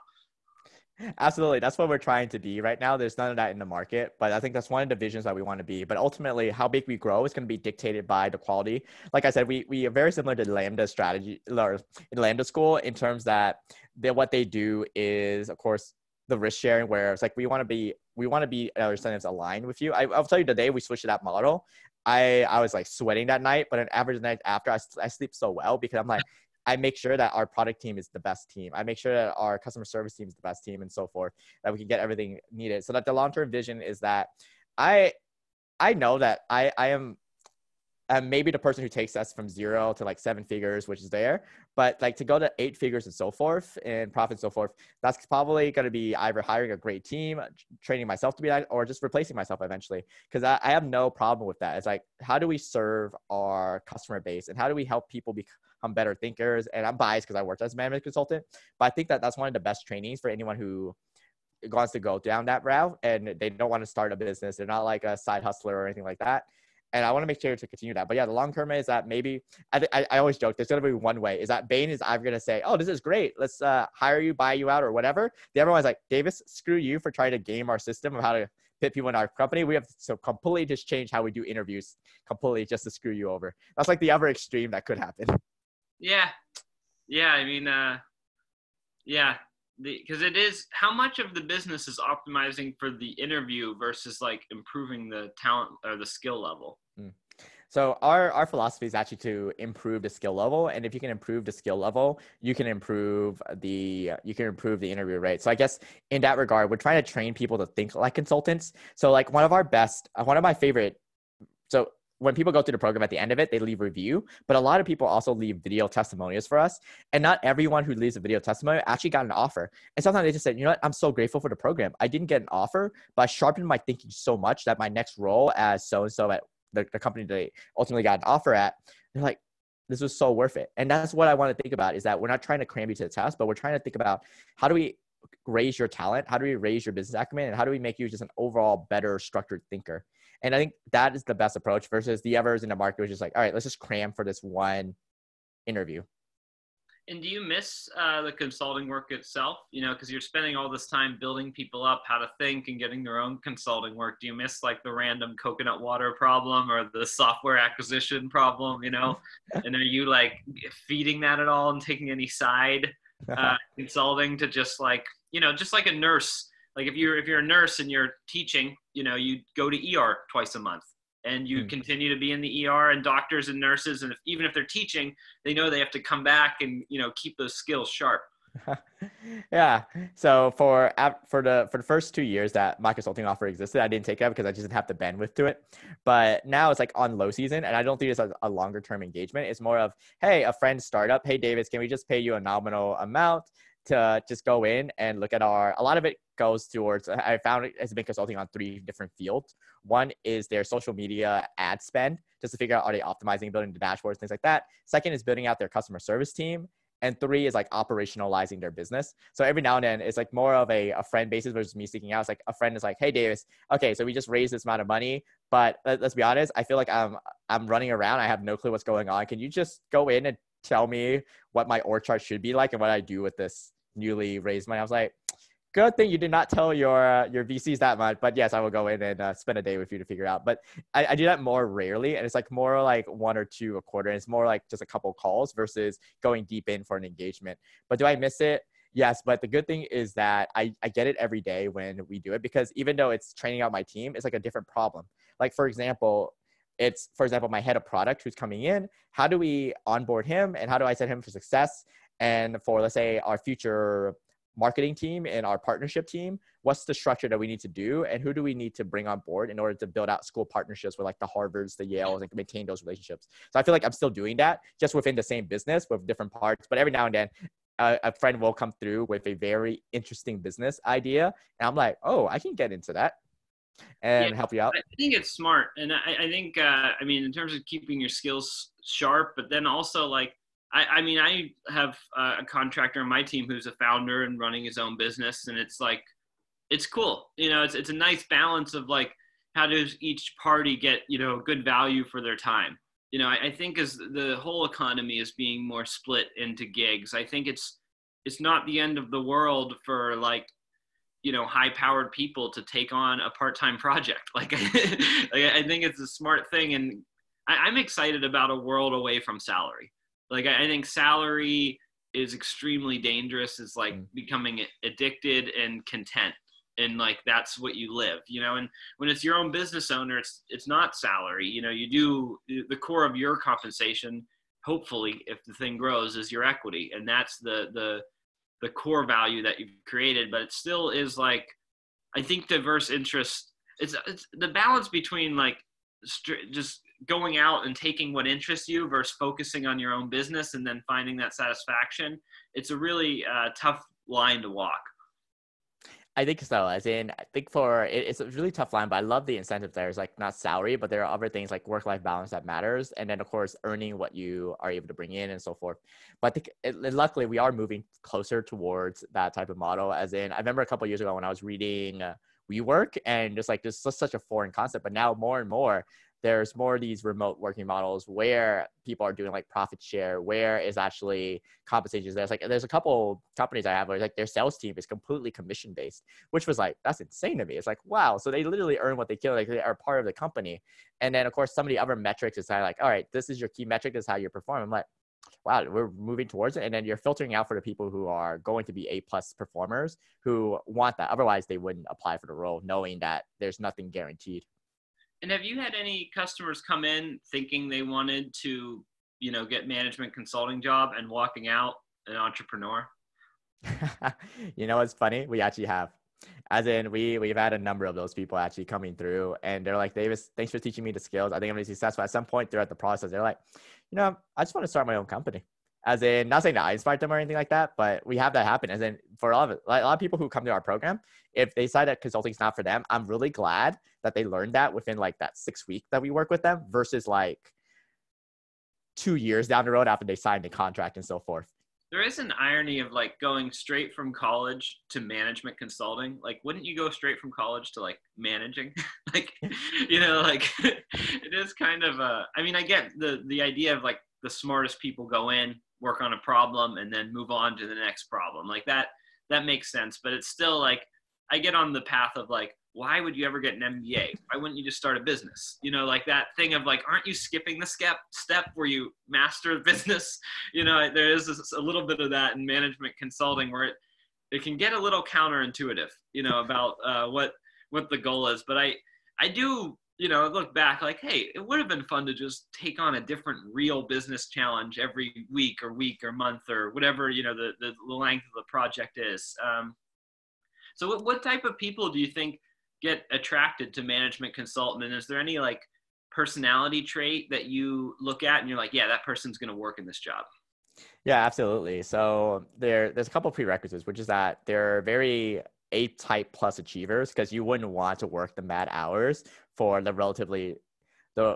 S2: Absolutely. That's what we're trying to be right now. There's none of that in the market, but I think that's one of the visions that we want to be. But ultimately, how big we grow is going to be dictated by the quality. Like I said, we are very similar to Lambda strategy, or in Lambda school, in terms that what they do is, of course, the risk sharing, where it's like we want to be our incentives aligned with you. I'll tell you, the day we switched to that model, I was like sweating that night, but an average night after, I sleep so well because I'm like, I make sure that our product team is the best team. I make sure that our customer service team is the best team, and so forth, that we can get everything needed. So that the long-term vision is that I know that I am maybe the person who takes us from 0 to like 7 figures, which is there, but like to go to 8 figures and so forth, and profit and so forth, that's probably going to be either hiring a great team, training myself to be that, or just replacing myself eventually. Because I have no problem with that. It's like, how do we serve our customer base, and how do we help people become better thinkers? And I'm biased because I worked as a management consultant, but I think that that's one of the best trainings for anyone who wants to go down that route and they don't want to start a business. They're not like a side hustler or anything like that. And I want to make sure to continue that. But yeah, the long term is that maybe I always joke there's going to be one way is that Bain is either going to say, oh, this is great. Let's hire you, buy you out or whatever. The other one's like, Davis, screw you for trying to game our system of how to fit people in our company. We have to completely just change how we do interviews completely just to screw you over. That's like the other extreme that could happen.
S1: Yeah. Yeah. I mean, yeah. Because it is, how much of the business is optimizing for the interview versus like improving the talent or the skill level?
S2: So our philosophy is actually to improve the skill level. And if you can improve the skill level, you can improve the interview rate. So I guess in that regard, we're trying to train people to think like consultants. So like one of my favorite, so when people go through the program at the end of it, they leave review, but a lot of people also leave video testimonials for us. And not everyone who leaves a video testimonial actually got an offer. And sometimes they just said, you know what, I'm so grateful for the program. I didn't get an offer, but I sharpened my thinking so much that my next role as so-and-so at the company they ultimately got an offer at, they're like, this was so worth it. And that's what I want to think about is that we're not trying to cram you to the test, but we're trying to think about how do we raise your talent? How do we raise your business acumen? And how do we make you just an overall better structured thinker? And I think that is the best approach versus the others in the market, which is like, all right, let's just cram for this one interview.
S1: And do you miss the consulting work itself? You know, because you're spending all this time building people up how to think and getting their own consulting work. Do you miss like the random coconut water problem or the software acquisition problem, you know? And are you like feeding that at all and taking any side consulting to just like, you know, just like a nurse? Like if you're a nurse and you're teaching, you know, you go to ER twice a month. And you continue to be in the ER, and doctors and nurses, and even if they're teaching, they know they have to come back and, you know, keep those skills sharp.
S2: Yeah. So for the first 2 years that my consulting offer existed, I didn't take it because I just didn't have the bandwidth to it. But now it's like on low season, and I don't think it's a longer term engagement. It's more of, hey, a friend startup, hey Davis, can we just pay you a nominal amount to just go in and look at a lot of it goes towards, I found it has been consulting on 3 different fields. One is their social media ad spend, just to figure out, are they optimizing, building the dashboards, things like that. Second is building out their customer service team. And 3 is like operationalizing their business. So every now and then it's like more of a friend basis versus me seeking out. It's like a friend is like, hey Davis, okay, so we just raised this amount of money, but let's be honest, I feel like I'm running around. I have no clue what's going on. Can you just go in and tell me what my org chart should be like and what I do with this newly raised money? I was like, good thing you did not tell your VCs that much, but yes, I will go in and spend a day with you to figure out. But I do that more rarely, and it's like more like 1 or 2 a quarter. And it's more like just a couple calls versus going deep in for an engagement. But do I miss it? Yes, but the good thing is that I get it every day when we do it, because even though it's training out my team, it's like a different problem. Like for example, my head of product who's coming in, how do we onboard him and how do I set him for success? And for, let's say, our future marketing team and our partnership team, what's the structure that we need to do and who do we need to bring on board in order to build out school partnerships with like the Harvards, the Yales, and maintain those relationships? So I feel like I'm still doing that just within the same business with different parts, but every now and then a friend will come through with a very interesting business idea and I'm like, oh, I can get into that and help you out.
S1: I think it's smart. And I think, I mean, in terms of keeping your skills sharp, but then also like, I mean, I have a contractor on my team who's a founder and running his own business, and it's like, it's cool. You know, it's a nice balance of like, how does each party get, you know, good value for their time? You know, I think as the whole economy is being more split into gigs, I think it's not the end of the world for like, you know, high-powered people to take on a part-time project. Like, I think it's a smart thing, and I'm excited about a world away from salary. Like, I think salary is extremely dangerous. It's like becoming addicted and content. And like, that's what you live, you know, and when it's your own business owner, it's not salary. You know, you do the core of your compensation, hopefully, if the thing grows, is your equity. And that's the core value that you've created. But it still is like, I think diverse interests, it's the balance between like just going out and taking what interests you versus focusing on your own business and then finding that satisfaction. It's a really tough line to walk.
S2: I think so. As in, I think for it's a really tough line, but I love the incentive there. It's like not salary, but there are other things like work-life balance that matters. And then of course, earning what you are able to bring in and so forth. But I think luckily we are moving closer towards that type of model. As in, I remember a couple of years ago when I was reading WeWork and just like, this is such a foreign concept, but now more and more, there's more of these remote working models where people are doing like profit share, where is actually compensation. There's a couple companies I have where like their sales team is completely commission based, which was like, that's insane to me. It's like, wow. So they literally earn what they kill. Like they are part of the company. And then of course, some of the other metrics is kind of like, all right, this is your key metric. This is how you perform. I'm like, wow, we're moving towards it. And then you're filtering out for the people who are going to be A+ performers who want that. Otherwise they wouldn't apply for the role knowing that there's nothing guaranteed.
S1: And have you had any customers come in thinking they wanted to, get management consulting job and walking out an entrepreneur?
S2: You know what's funny? We actually have. As in, we've had a number of those people actually coming through, and they're like, Davis, thanks for teaching me the skills. I think I'm going to be successful. At some point throughout the process, they're like, I just want to start my own company. As in, not saying that I inspired them or anything like that, but we have that happen. As in, for all of it, like a lot of people who come to our program, if they decide that consulting is not for them, I'm really glad that they learned that within like that 6 week that we work with them versus like 2 years down the road after they signed the contract and so forth.
S1: There is an irony of like going straight from college to management consulting. Like, wouldn't you go straight from college to like managing? Like, like it is kind of I get the idea of like the smartest people go in, work on a problem, and then move on to the next problem. Like that makes sense. But it's still like, I get on the path of like, why would you ever get an MBA? Why wouldn't you just start a business? Like that thing of like, aren't you skipping the step where you master the business? There is a little bit of that in management consulting where it can get a little counterintuitive, about what the goal is. But I do, look back like, hey, it would have been fun to just take on a different real business challenge every week or month or whatever, the length of the project is. So what type of people do you think get attracted to management consultant? And is there any like personality trait that you look at and you're like, yeah, that person's going to work in this job?
S2: Yeah, absolutely. So there's a couple of prerequisites, which is that they're very A-type plus achievers, because you wouldn't want to work the mad hours for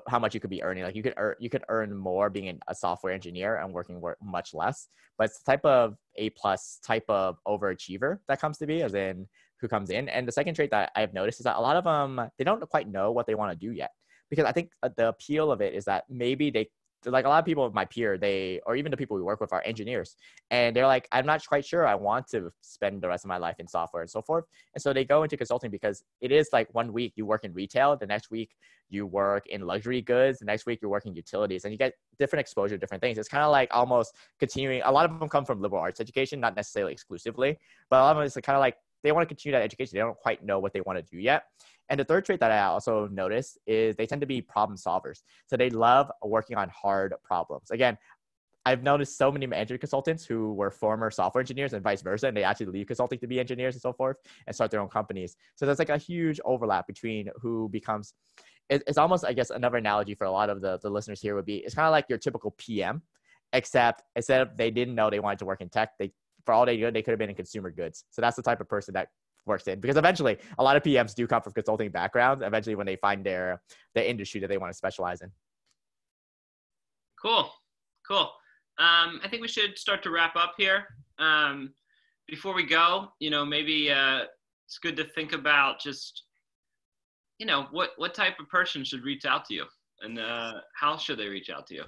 S2: how much you could be earning. Like you could earn more being a software engineer and working much less. But it's the type of A+ type of overachiever that comes to be, as in who comes in. And the second trait that I've noticed is that a lot of them, they don't quite know what they want to do yet. Because I think the appeal of it is that maybe they, like a lot of people of my peer, or even the people we work with are engineers. And they're like, I'm not quite sure I want to spend the rest of my life in software and so forth. And so they go into consulting because it is like 1 week you work in retail, the next week you work in luxury goods, the next week you're working utilities, and you get different exposure to different things. It's kind of like almost continuing. A lot of them come from liberal arts education, not necessarily exclusively, but a lot of them is kind of like they want to continue that education. They don't quite know what they want to do yet. And the third trait that I also noticed is they tend to be problem solvers. So they love working on hard problems. Again, I've noticed so many management consultants who were former software engineers and vice versa, and they actually leave consulting to be engineers and so forth and start their own companies. So there's like a huge overlap between who becomes, it's almost, I guess, another analogy for a lot of the listeners here would be, it's kind of like your typical PM, except instead of they didn't know they wanted to work in tech, for all they knew, they could have been in consumer goods. So that's the type of person that works in, because eventually a lot of PMs do come from consulting backgrounds eventually when they find their industry that they want to specialize in.
S1: Cool. I think we should start to wrap up here. Before we go, maybe it's good to think about just, what type of person should reach out to you, and how should they reach out to you?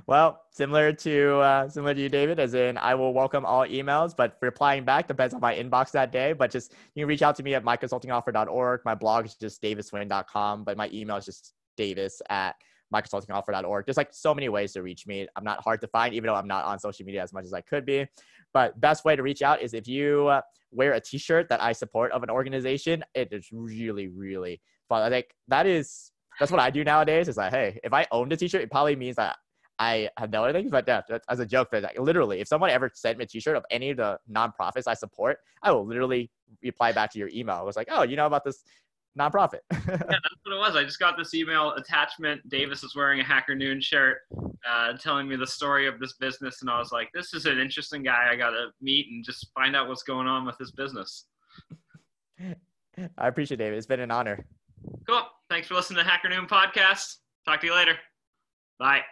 S2: Well, similar to you, David, as in I will welcome all emails, but replying back depends on my inbox that day. But just, you can reach out to me at myconsultingoffer.org. My blog is just daviswin.com, but my email is just davis@myconsultingoffer.org. There's like so many ways to reach me. I'm not hard to find, even though I'm not on social media as much as I could be. But best way to reach out is if you wear a t-shirt that I support of an organization. It is really, really fun. I think that's what I do nowadays. Is like, hey, if I owned a t-shirt, it probably means that I have no other things. But yeah, as a joke, but like, literally, if someone ever sent me a t-shirt of any of the nonprofits I support, I will literally reply back to your email. I was like, oh, you know about this nonprofit?
S1: Yeah, that's what it was. I just got this email attachment. Davis is wearing a HackerNoon shirt, telling me the story of this business, and I was like, this is an interesting guy. I got to meet and just find out what's going on with this business.
S2: I appreciate it, David. It's been an honor.
S1: Cool. Thanks for listening to HackerNoon podcast. Talk to you later. Bye.